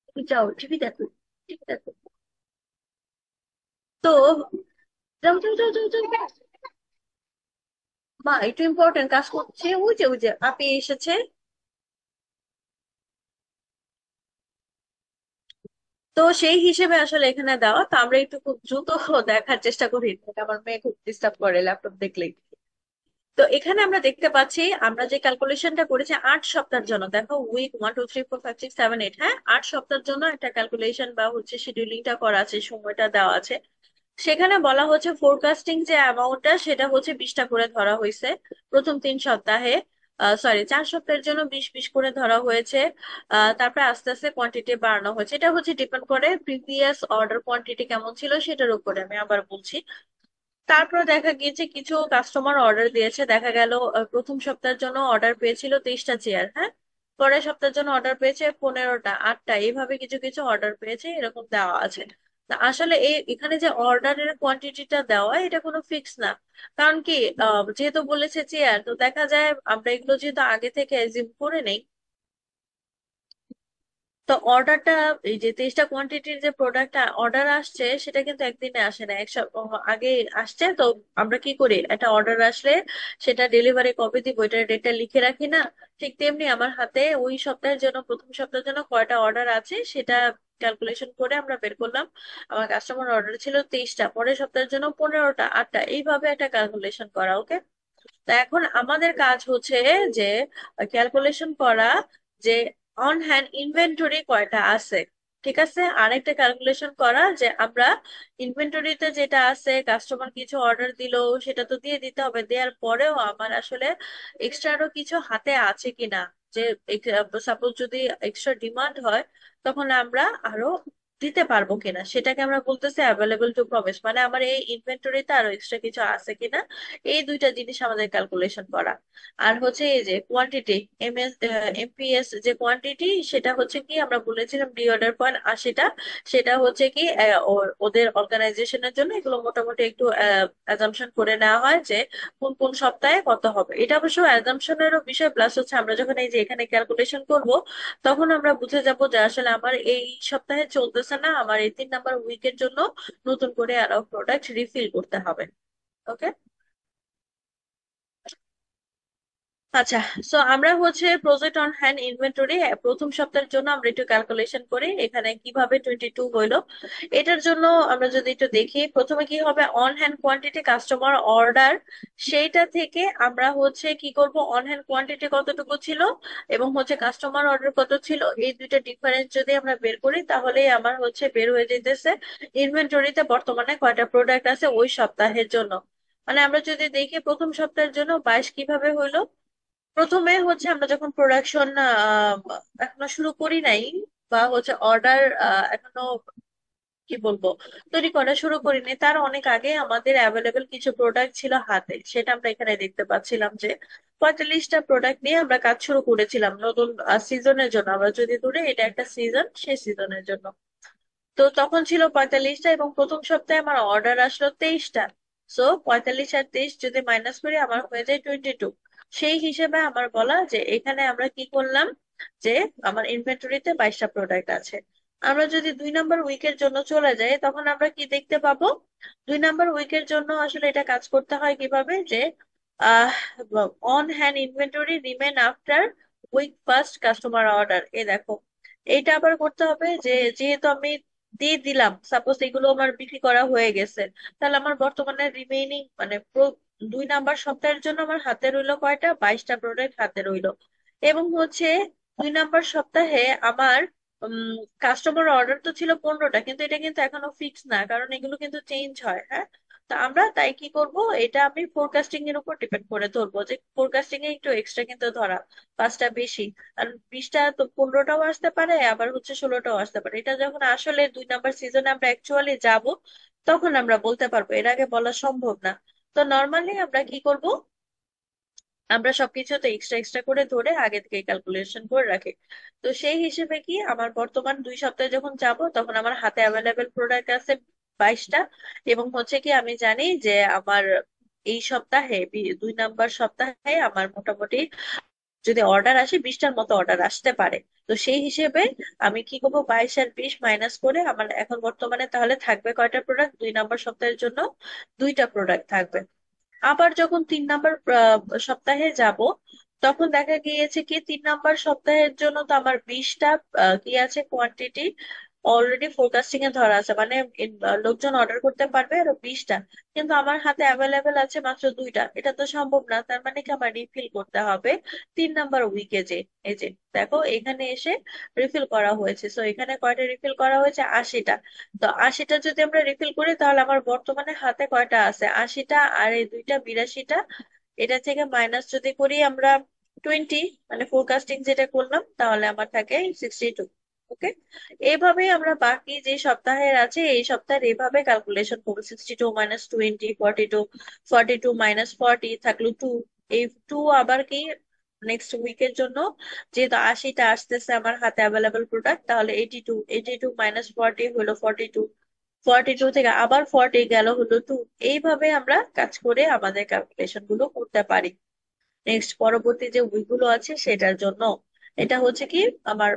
তুমি যাও, টিভি দেখো, টিভি দেখো। তো যাও যাও যাও যাও যাও যাও। মা একটু ইম্পর্টেন্ট কাজ করছে, ওই যে আপি এসেছে। তো সেই হিসেবে আসলে এখানে দেওয়া, তো আমরা একটু খুব দ্রুত দেখার চেষ্টা করি, নাহলে আমার মেয়ে খুব ডিস্টার্ব করে ল্যাপটপ দেখলেই। তো এখানে আমরা দেখতে পাচ্ছি, আমরা যে ক্যালকুলেশনটা করেছি 8 সপ্তাহের জন্য, দেখো উইক 1 2 3 4 5 6 7 8, হ্যাঁ 8 সপ্তাহের জন্য একটা ক্যালকুলেশন বা হচ্ছে শিডিউলিংটা করা আছে, সময়টা দেওয়া আছে। সেখানে বলা হচ্ছে ফোরকাস্টিং যে অ্যামাউন্টটা, সেটা হচ্ছে 20টা করে ধরা হয়েছে প্রথম 3 সপ্তাহে। সরি, 4 সপ্তাহের জন্য 20 20 করে ধরা হয়েছে। তারপরে আস্তে আস্তে কোয়ান্টিটি বাড়ানো হয়েছে। এটা হচ্ছে ডিপেন্ড করে প্রিভিয়াস অর্ডার কোয়ান্টিটি কেমন ছিল সেটার উপরে, আমি আবার বলছি। তারপর দেখা গিয়েছে কিছু কাস্টমার অর্ডার দিয়েছে, দেখা গেল প্রথম সপ্তাহের জন্য অর্ডার পেয়েছিল 23টা চেয়ার, হ্যাঁ। পরের সপ্তাহের জন্য অর্ডার পেয়েছে 15টা, 8টা, এইভাবে কিছু কিছু অর্ডার পেয়েছে, এরকম দেওয়া আছে। তা আসলে এই এখানে যে অর্ডারের কোয়ান্টিটিটা দেওয়া, এটা কোনো ফিক্স না। কারণ কি, যেহেতু বলেছে চেয়ার, তো দেখা যায় আমরা এগুলো যেহেতু আগে থেকে এজিউম করে নেই, তো অর্ডারটা, এই যে 23টা কোয়ান্টিটির যে প্রোডাক্টটা অর্ডার আসছে, সেটা কিন্তু একদিনে আসে না, এক সপ্তাহ আগে আসছে। তো আমরা কি করি, একটা অর্ডার আসলে সেটা ডেলিভারি কবে দিব এটা ডেটটা লিখে রাখি না? ঠিক তেমনি আমার হাতে ওই সপ্তাহের জন্য, প্রথম সপ্তাহের জন্য কয়টা অর্ডার আছে সেটা ক্যালকুলেশন করে আমরা বের করলাম। আমার কাস্টমার অর্ডার ছিল 23টা, পরের সপ্তাহের জন্য 15টা, 8টা, এইভাবে একটা ক্যালকুলেশন করা। ওকে। তা এখন আমাদের কাজ হচ্ছে যে ক্যালকুলেশন করা, যে অন হ্যান্ড ইনভেন্টরি কয়টা আছে। ঠিক আছে, আরেকটা ক্যালকুলেশন করা যে আমরা ইনভেন্টরিতে যেটা আছে, কাস্টমার কিছু অর্ডার দিল, সেটা তো দিয়ে দিতে হবে, দেওয়ার পরেও আমার আসলে এক্সট্রা আরো কিছু হাতে আছে কিনা। যে সাপোজ যদি এক্সট্রা ডিমান্ড হয়, তখন আমরা আরো দিতে পারবো কিনা, সেটাকে আমরা বলতেছি অ্যাভেলেবল টু প্রমিস, মানে আমার এই ইনভেন্টরিতে আরো এক্সট্রা কিছু আছে কিনা। এই দুইটা জিনিস আমাদের ক্যালকুলেশন করা। আর হচ্ছে এই যে কোয়ান্টিটি, এমপিএস যে কোয়ান্টিটি, সেটা হচ্ছে কি আমরা বলেছিলাম রিঅর্ডার পয়েন্ট 80টা। সেটা হচ্ছে কি ওদের অর্গানাইজেশনের জন্য এগুলো মোটামুটি একটু অ্যাজাম্পশন করে নেওয়া হয় যে কোন কোন সপ্তাহে কত হবে। এটা অবশ্য অ্যাজাম্পশনেরও বিষয়, প্লাস হচ্ছে আমরা যখন এই যে এখানে ক্যালকুলেশন করব, তখন আমরা বুঝে যাব যে আসলে আমার এই সপ্তাহে চলতেছে না, আমার এই 3 নাম্বার উইকের জন্য নতুন করে আরো প্রোডাক্ট রিফিল করতে হবে। ওকে। আচ্ছা, সো আমরা হচ্ছে প্রজেক্ট অন হ্যান্ড ইনভেন্টরি প্রথম সপ্তাহের জন্য আমরা একটু ক্যালকুলেশন করি, এখানে কিভাবে 22 হইলো। এটার জন্য আমরা যদি একটু দেখি, প্রথমে কি হবে, on hand quantity customer order, সেইটা থেকে আমরা হচ্ছে কি করব, অন হ্যান্ড কোয়ান্টিটি কতটুকু ছিল এবং হচ্ছে কাস্টমার অর্ডার কত ছিল, এই দুইটা ডিফারেন্স যদি আমরা বের করি, তাহলে আমার হচ্ছে বের হয়ে যেতেছে ইনভেন্টরিতে বর্তমানে কয়টা প্রোডাক্ট আছে ওই সপ্তাহের জন্য। মানে আমরা যদি দেখি প্রথম সপ্তাহের জন্য 22 কিভাবে হইলো। প্রথমে হচ্ছে আমরা যখন প্রোডাকশন এখনো শুরু করি নাই, বা হচ্ছে অর্ডার এখনো কি বলবো তৈরি করা শুরু করিনি, তার অনেক আগে আমাদের অ্যাভেলেবেল কিছু প্রোডাক্ট ছিল হাতে, সেটা আমরা এখানে দেখতে পাচ্ছিলাম যে 45টা প্রোডাক্ট নিয়ে আমরা কাজ শুরু করেছিলাম নতুন সিজনের জন্য। আমরা যদি ধরে এটা একটা সিজন, সেই সিজনের জন্য। তো তখন ছিল 45টা, এবং প্রথম সপ্তাহে আমার অর্ডার আসলো 23টা। সো 45 আর 23 যদি মাইনাস করি, আমার হয়ে যায় 22। সেই হিসেবে আমার বলা যে এখানে আমরা কি করলাম, যে আমার ইনভেন্টরিতে 22টা প্রোডাক্ট আছে। আমরা যদি 2 নাম্বার উইকের জন্য চলে যাই তখন আমরা কি দেখতে পাবো? 2 নাম্বার উইকের জন্য আসলে এটা কাজ করতে হয় কিভাবে, যে ah on hand inventory remain after week first customer order, এ দেখো এইটা আবার করতে হবে যে যেহেতু আমি দিয়ে দিলাম, সাপোজ এগুলো আমার বিক্রি করা হয়ে গেছে, তাহলে আমার বর্তমানে রিমেইনিং মানে 2 নাম্বার সপ্তাহের জন্য আমার হাতে রইলো কয়টা? 22টা প্রোডাক্ট হাতে রইলো। এবং হচ্ছে 2 নাম্বার সপ্তাহে আমার কাস্টমার অর্ডার তো ছিল 15টা, কিন্তু এটা কিন্তু এখনো ফিক্স না, কারণ এগুলো কিন্তু চেঞ্জ হয়, হ্যাঁ। তো আমরা তাই কি করব, এটা আমি ফোরকাস্টিং এর উপর ডিপেন্ড করে ধরবো, যে ফোরকাস্টিং এ একটু এক্সট্রা কিন্তু ধরা 5টা বেশি, আর 20টা তো 15টাও আসতে পারে, আবার হচ্ছে 16টাও আসতে পারে। এটা যখন আসলে 2 নাম্বার সিজনে আমরা অ্যাকচুয়ালি যাব, তখন আমরা বলতে পারবো, এর আগে বলা সম্ভব না। তো নর্মালি আমরা কি করব, আমরা সবকিছু তো এক্সট্রা এক্সট্রা করে ধরে আগে থেকে ক্যালকুলেশন করে রাখি। তো সেই হিসেবে কি আমার বর্তমান 2 সপ্তাহে যখন যাব তখন আমার হাতে অ্যাভেলেবেল প্রোডাক্ট আছে 22টা। এবং হচ্ছে কি আমি জানি যে আমার এই সপ্তাহে 2 নাম্বার সপ্তাহে আমার মোটামুটি যদি অর্ডার আসে 20টার মতো অর্ডার আসতে পারে। তো সেই হিসেবে আমি কি করবো, 22 আর 20 মাইনাস করে আমার এখন বর্তমানে তাহলে থাকবে কয়টা প্রোডাক্ট 2 নাম্বার সপ্তাহের জন্য? 2টা প্রোডাক্ট থাকবে। আবার যখন 3 নাম্বার সপ্তাহে যাব, তখন দেখা গিয়েছে কি 3 নাম্বার সপ্তাহের জন্য তো আমার 20টা কি আছে কোয়ান্টিটি অলরেডি ফোরকাস্টিং এ ধরা আছে, মানে লোকজন অর্ডার করতে পারবে আরো 20টা, কিন্তু আমার হাতে অ্যাভেলেবেল আছে মাত্র 2টা। এটা তো সম্ভব না, তার মানে কি আমার রিফিল করতে হবে 3 নাম্বার উইকে যে। এই যে দেখো এখানে এসে রিফিল করা হয়েছে, সো এখানে কয়টা রিফিল করা হয়েছে? 80টা। তো 80টা যদি আমরা রিফিল করি তাহলে আমার বর্তমানে হাতে কয়টা আছে? 80টা, আর এই দুইটা 82টা। এটা থেকে মাইনাস যদি করি আমরা 20, মানে ফোরকাস্টিং যেটা করলাম, তাহলে আমার থাকে 62। ওকে, এইভাবেই আমরা বাকি যে সপ্তাহের আছে এই সপ্তাহের এইভাবে ক্যালকুলেশন করবো, 62 - 20, 42, 42 - 40 থাকলো 2। এই 2 আবার কি নেক্সট উইকের জন্য, যেহেতু 80টা আসতেছে আমার হাতে অ্যাভেলেবল প্রোডাক্ট, তাহলে 82, 82 - 40 হলো 42, 42 থেকে আবার 40 গেল হলো 2। এইভাবে আমরা কাজ করে আমাদের ক্যালকুলেশন গুলো করতে পারি। নেক্সট পরবর্তী যে উইক গুলো আছে সেটার জন্য, এটা হচ্ছে কি আমার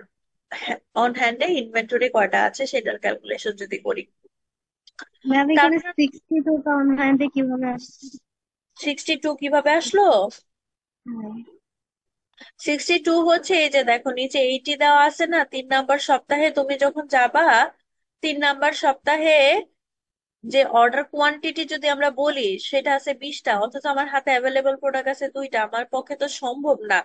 অন হ্যান্ডে ইনভেন্টরি কয়টা আছে সেটার ক্যালকুলেশন যদি করি। ম্যাম এখানে তারপর 62টা অন হ্যান্ডে কিভাবে আসছে? 62 কিভাবে আসলো? হ্যাঁ। 62 হচ্ছে এই যে দেখো নিচে 80 দেওয়া আছে না, 3 নাম্বার সপ্তাহে তুমি যখন যাবা, 3 নাম্বার সপ্তাহে যে অর্ডার কোয়ান্টিটি যদি আমরা বলি সেটা আছে 20টা, অথচ আমার হাতে অ্যাভেলেবল প্রোডাক্ট আছে 2টা, আমার পক্ষে তো সম্ভব না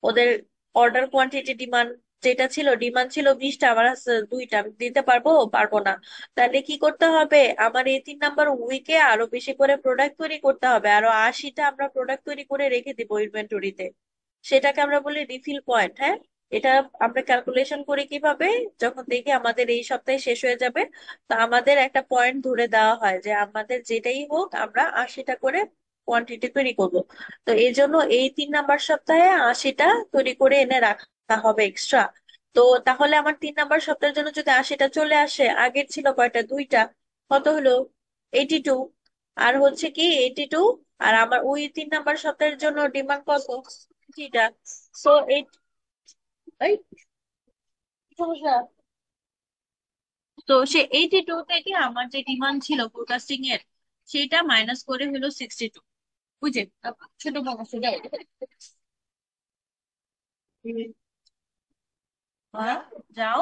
ওদের অর্ডার কোয়ান্টিটি ডিমান্ড যেটা ছিল, ডিমান্ড ছিল 20টা, আমার কাছে 2টা, আমি দিতে পারবো পারবো না। তাহলে কি করতে হবে, আমার এই 3 নাম্বার উইকে আরো বেশি করে প্রোডাক্ট তৈরি করতে হবে, আরো 80টা আমরা প্রোডাক্ট তৈরি করে রেখে দিব ইনভেন্টরিতে। সেটাকে আমরা বলি রিফিল পয়েন্ট, হ্যাঁ। এটা আমরা ক্যালকুলেশন করি কিভাবে, যখন দেখি আমাদের এই সপ্তাহে শেষ হয়ে যাবে, তো আমাদের একটা পয়েন্ট ধরে দেওয়া হয় যে আমাদের যেটাই হোক আমরা 80টা করে কোয়ান্টিটি তৈরি করব। তো এই জন্য এই 3 নাম্বার সপ্তাহে 80টা তৈরি করে এনে রাখা হবে এক্সট্রা। তো তাহলে আমার 3 নাম্বার সপ্তাহের জন্য যদি 80টা চলে আসে, আগের ছিল কয়টা? 2টা, কত হলো? 82। আর হচ্ছে কি 82, আর আমার ওই 3 নাম্বার সপ্তাহের জন্য ডিমান্ড কত? 80টা। সো এই এই কি সমস্যা? তো সে 82 থেকে আমার যে ডিমান্ড ছিল ফোরকাস্টিং এর, সেটা মাইনাস করে হলো 62। বুঝে ছোট বড় সেটা যাও।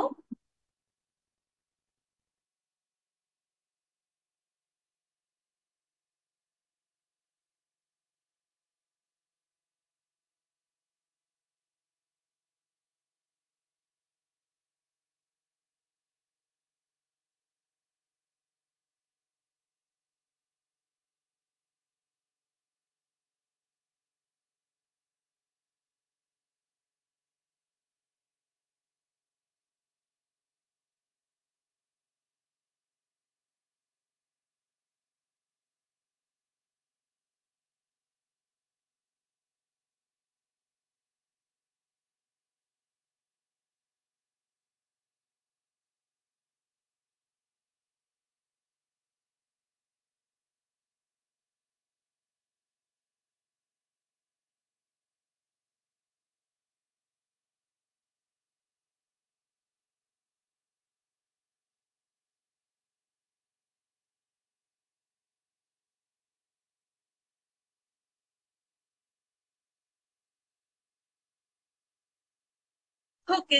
ওকে,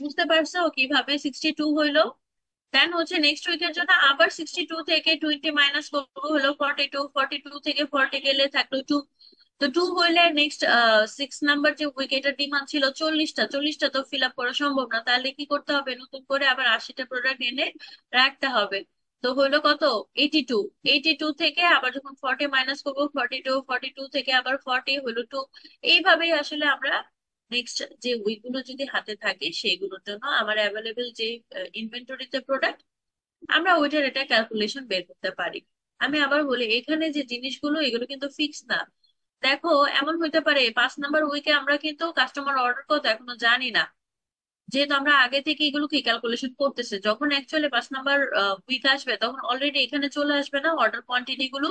বুঝতে পারছো কিভাবে 62 হইলো। দেন হচ্ছে নেক্সট উইকের জন্য আবার 62 থেকে 20 মাইনাস করবো, হলো 42। 42 থেকে 40 গেলে থাকলো 2। তো 2 হইলে নেক্সট 6 নাম্বার যে উইকেটের ডিমান্ড ছিল 40টা, 40টা তো ফিল আপ করা সম্ভব না, তাহলে কি করতে হবে, নতুন করে আবার 80টা প্রোডাক্ট এনে রাখতে হবে। তো হইলো কত, 82। 82 থেকে আবার যখন 40 মাইনাস করবো 42, 42 থেকে আবার 40 হইলো 2। এইভাবেই আসলে আমরা নেক্সট যে উইকগুলো যদি হাতে থাকে সেগুলোর জন্য আমার অ্যাভেলেবেল যে ইনভেন্টরিতে প্রোডাক্ট, আমরা ওইটার এটা ক্যালকুলেশন বের করতে পারি। আমি আবার বলি, এখানে যে জিনিসগুলো এগুলো কিন্তু ফিক্স না। দেখো, এমন হইতে পারে 5 নাম্বার উইকে আমরা কিন্তু কাস্টমার অর্ডার কত এখনো জানি না, যেহেতু আমরা আগে থেকে এগুলো কি ক্যালকুলেশন করতেছে, যখন অ্যাকচুয়ালি 5 নাম্বার উইক আসবে তখন অলরেডি এখানে চলে আসবে না অর্ডার কোয়ান্টিটি গুলো।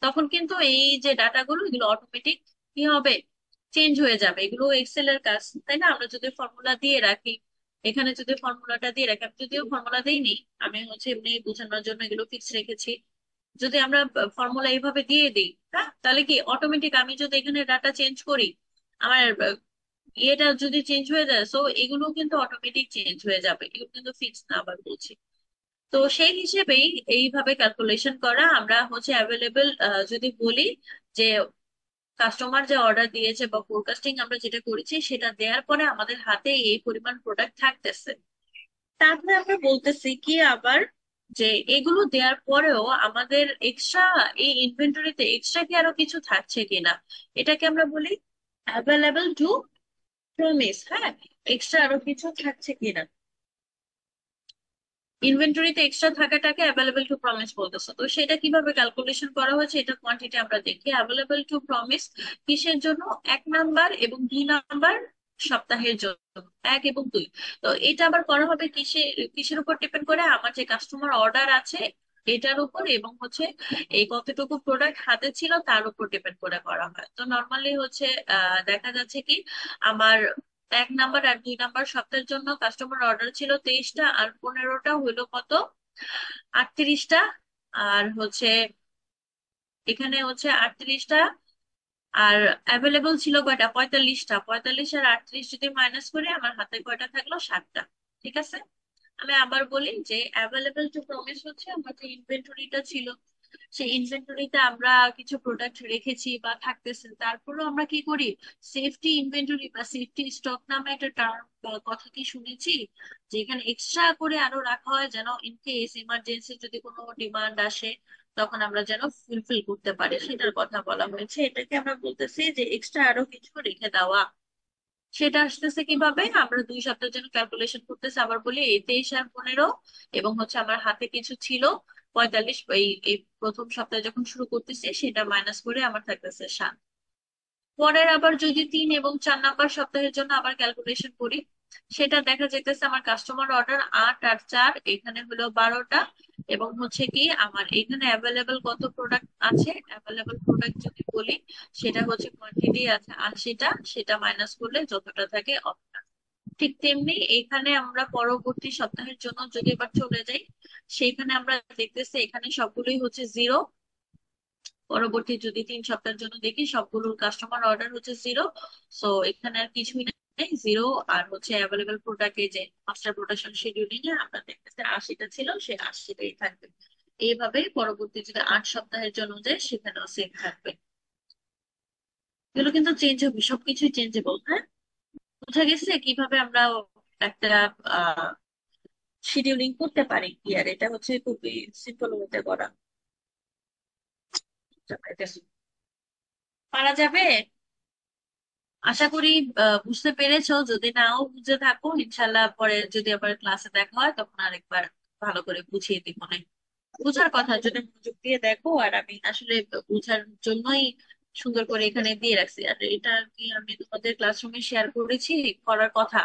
তখন কিন্তু এই যে ডাটাগুলো এগুলো অটোমেটিক কি হবে, চেঞ্জ হয়ে যাবে। এগুলো এক্সেল এর কাজ, তাই না? আমরা যদি ফর্মুলা দিয়ে রাখি, এখানে যদি ফর্মুলাটা দিয়ে রাখি, আমি যদিও ফর্মুলা দিইনি, আমি হচ্ছে এমনি বোঝানোর জন্য এগুলো ফিক্স রেখেছি। যদি আমরা ফর্মুলা এইভাবে দিয়ে দিই, হ্যাঁ, তাহলে কি অটোমেটিক আমি যদি এখানে ডাটা চেঞ্জ করি, আমার এটা যদি চেঞ্জ হয়ে যায়, সো এগুলো কিন্তু অটোমেটিক চেঞ্জ হয়ে যাবে, এগুলো কিন্তু ফিক্স না আবার বলছি। তো সেই হিসেবেই এইভাবে ক্যালকুলেশন করা। আমরা হচ্ছে অ্যাভেলেবেল যদি বলি যে কাস্টমার যে অর্ডার দিয়েছে বা ফোরকাস্টিং আমরা যেটা করেছি সেটা দেওয়ার পরে আমাদের হাতে এই পরিমাণ প্রোডাক্ট থাকতেছে, তারপরে আমরা বলতেছি কি আবার যে এগুলো দেওয়ার পরেও আমাদের এক্সট্রা এই ইনভেন্টরিতে এক্সট্রা কি আরো কিছু থাকছে কিনা, এটাকে আমরা বলি অ্যাভেলেবল টু প্রমিস। হ্যাঁ, এক্সট্রা আরো কিছু থাকছে কিনা, ইনভেন্টরিতে এক্সট্রা থাকাটাকে অ্যাভেলেবল টু প্রমিস বলতেছে। তো সেটা কিভাবে ক্যালকুলেশন করা হয়েছে, এটা কোয়ান্টিটি আমরা দেখি। অ্যাভেলেবল টু প্রমিস কিসের জন্য, 1 নাম্বার এবং 2 নাম্বার সপ্তাহের জন্য, 1 এবং 2। তো এটা আবার করা হবে কিসের কিসের উপর ডিপেন্ড করে, আমার যে কাস্টমার অর্ডার আছে এটার উপর, এবং হচ্ছে এই কতটুকু প্রোডাক্ট হাতে ছিল তার উপর ডিপেন্ড করে করা হয়। তো নর্মালি হচ্ছে দেখা যাচ্ছে কি আমার 1 নাম্বার আর 2 নাম্বার সপ্তাহের জন্য কাস্টমার অর্ডার ছিল 23টা, আর 15টা হইলো কত, 38টা। আর হচ্ছে এখানে হচ্ছে 38টা, আর অ্যাভেলেবল ছিল কয়টা, 45টা। 45 আর 38 যদি মাইনাস করি আমার হাতে কয়টা থাকলো, 7টা। ঠিক আছে, আমি আবার বলি যে অ্যাভেলেবল টু প্রমিস হচ্ছে আমার যে ইনভেন্টরিটা ছিল, সেই ইনভেন্টরিতে আমরা কিছু প্রোডাক্ট রেখেছি বা থাকতেছে, তারপরেও আমরা কি করি, সেফটি ইনভেন্টরি বা সেফটি স্টক নামে একটা টার্ম বা কথা কি শুনেছি, যে এখানে এক্সট্রা করে আরো রাখা হয় যেন ইন কেস ইমার্জেন্সি যদি কোনো ডিমান্ড আসে তখন আমরা যেন ফুলফিল করতে পারি, সেটার কথা বলা হয়েছে। এটাকে আমরা বলতেছি যে এক্সট্রা আরো কিছু রেখে দেওয়া। সেটা আসতেছে কিভাবে, আমরা 2 সপ্তাহের জন্য ক্যালকুলেশন করতেছি, আবার বলি এই 23 আর 15, এবং হচ্ছে আমার হাতে কিছু ছিল 45, এই এই প্রথম সপ্তাহে যখন শুরু করতেছি সেটা মাইনাস করে আমার থাকতেছে 7। পরের আবার যদি 3 এবং 4 নাম্বার সপ্তাহের জন্য আবার ক্যালকুলেশন করি, সেটা দেখা যাইতেছে আমার কাস্টমার অর্ডার 8 আর 4, এখানে হলো 12টা, এবং হচ্ছে কি আমার এখানে অ্যাভেলেবল কত প্রোডাক্ট আছে, অ্যাভেলেবল প্রোডাক্ট যদি বলি সেটা হচ্ছে কোয়ান্টিটি আছে 80টা, সেটা মাইনাস করলে যতটা থাকে অতটা। ঠিক তেমনি এখানে আমরা পরবর্তী সপ্তাহের জন্য যদি এবার চলে যাই, সেখানে আমরা দেখতেছি এখানে সবগুলোই হচ্ছে 0। পরবর্তী যদি 3 সপ্তাহের জন্য দেখি সবগুলোর কাস্টমার অর্ডার হচ্ছে 0। সো এখানে আর কিছুই নেই, 0। আর হচ্ছে অ্যাভেলেবল প্রোডাক্ট, এই যে মাস্টার প্রোডাকশন শিডিউলিং এ আমরা দেখতেছি 80টা ছিল, সে 80টাই থাকবে। এইভাবে পরবর্তী যদি 8 সপ্তাহের জন্য যায় সেখানেও সেম থাকবে। এগুলো কিন্তু চেঞ্জ হবে, সবকিছুই চেঞ্জেবল। হ্যাঁ, বোঝা গেছে কিভাবে আমরা একটা আহ শিডিউলিং করতে পারি কি, আর এটা হচ্ছে খুবই সিম্পল মধ্যে করা। পারা যাবে, আশা করি বুঝতে পেরেছো। যদি নাও বুঝে থাকো, ইনশাল্লাহ পরে যদি আবার ক্লাসে দেখা হয় তখন আরেকবার ভালো করে বুঝিয়ে দিব মনে। বুঝার কথা যদি মনোযোগ দিয়ে দেখো, আর আমি আসলে বুঝার জন্যই সুন্দর করে এখানে দিয়ে রাখছি। আর এটা কি আমি তোমাদের ক্লাসরুমে শেয়ার করেছি, করার কথা।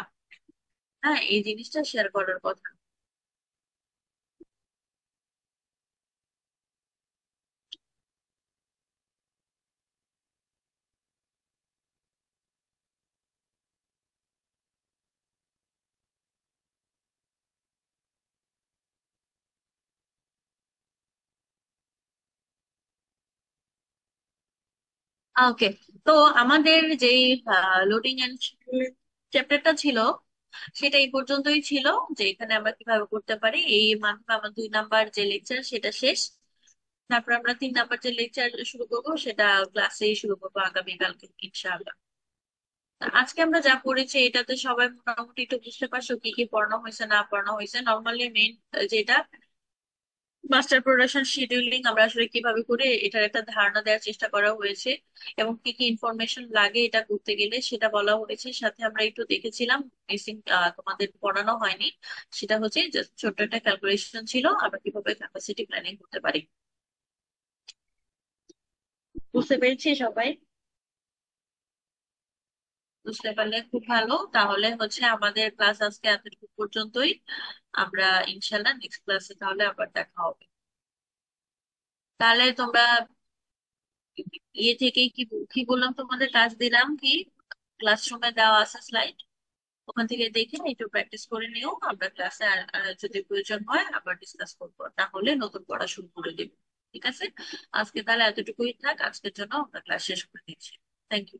হ্যাঁ, এই জিনিসটা শেয়ার করার কথা। ওকে, তো আমাদের যে লোডিং এন্ড চ্যাপ্টারটা ছিল সেটা এই পর্যন্তই ছিল, যে এখানে আমরা কিভাবে করতে পারি এই মাধ্যমে আমার 2 নাম্বার যে লেকচার সেটা শেষ। তারপর আমরা 3 নাম্বার যে লেকচার শুরু করবো সেটা ক্লাসেই শুরু করবো আগামীকালকে ইনশাআল্লাহ। তা আজকে আমরা যা পড়েছি এটাতে সবাই মোটামুটি একটু বুঝতে পারছো কি কি পড়ানো হয়েছে না পড়ানো হয়েছে। নর্মালি মেইন যেটা মাস্টার প্রোডাকশন শিডিউলিং আমরা আসলে কিভাবে করে এটার একটা ধারণা দেওয়ার চেষ্টা করা হয়েছে, এবং কি কি ইনফরমেশন লাগে এটা করতে গেলে সেটা বলা হয়েছে। সাথে আমরা একটু দেখেছিলাম মিসিং, তোমাদের পড়ানো হয়নি, সেটা হচ্ছে just ছোট্ট একটা ক্যালকুলেশন ছিল আমরা কিভাবে ক্যাপাসিটি প্ল্যানিং করতে পারি। বুঝতে পেরেছি সবাই? বুঝতে পারলে খুব ভালো। তাহলে হচ্ছে আমাদের ক্লাস আজকে এতটুকু পর্যন্তই। আমরা ইনশাল্লাহ নেক্সট ক্লাসে তাহলে আবার দেখা হবে। তাহলে তোমরা ইয়ে থেকে কি কি বললাম, তোমাদের কাজ দিলাম কি ক্লাসরুমে দেওয়া আছে স্লাইড, ওখান থেকে দেখে একটু প্র্যাকটিস করে নিও। আমরা ক্লাসে যদি প্রয়োজন হয় আবার ডিসকাস করবো, তাহলে নতুন পড়া শুরু করে দিব। ঠিক আছে, আজকে তাহলে এতটুকুই থাক, আজকের জন্য আমরা ক্লাস শেষ করে দিচ্ছি। Thank you.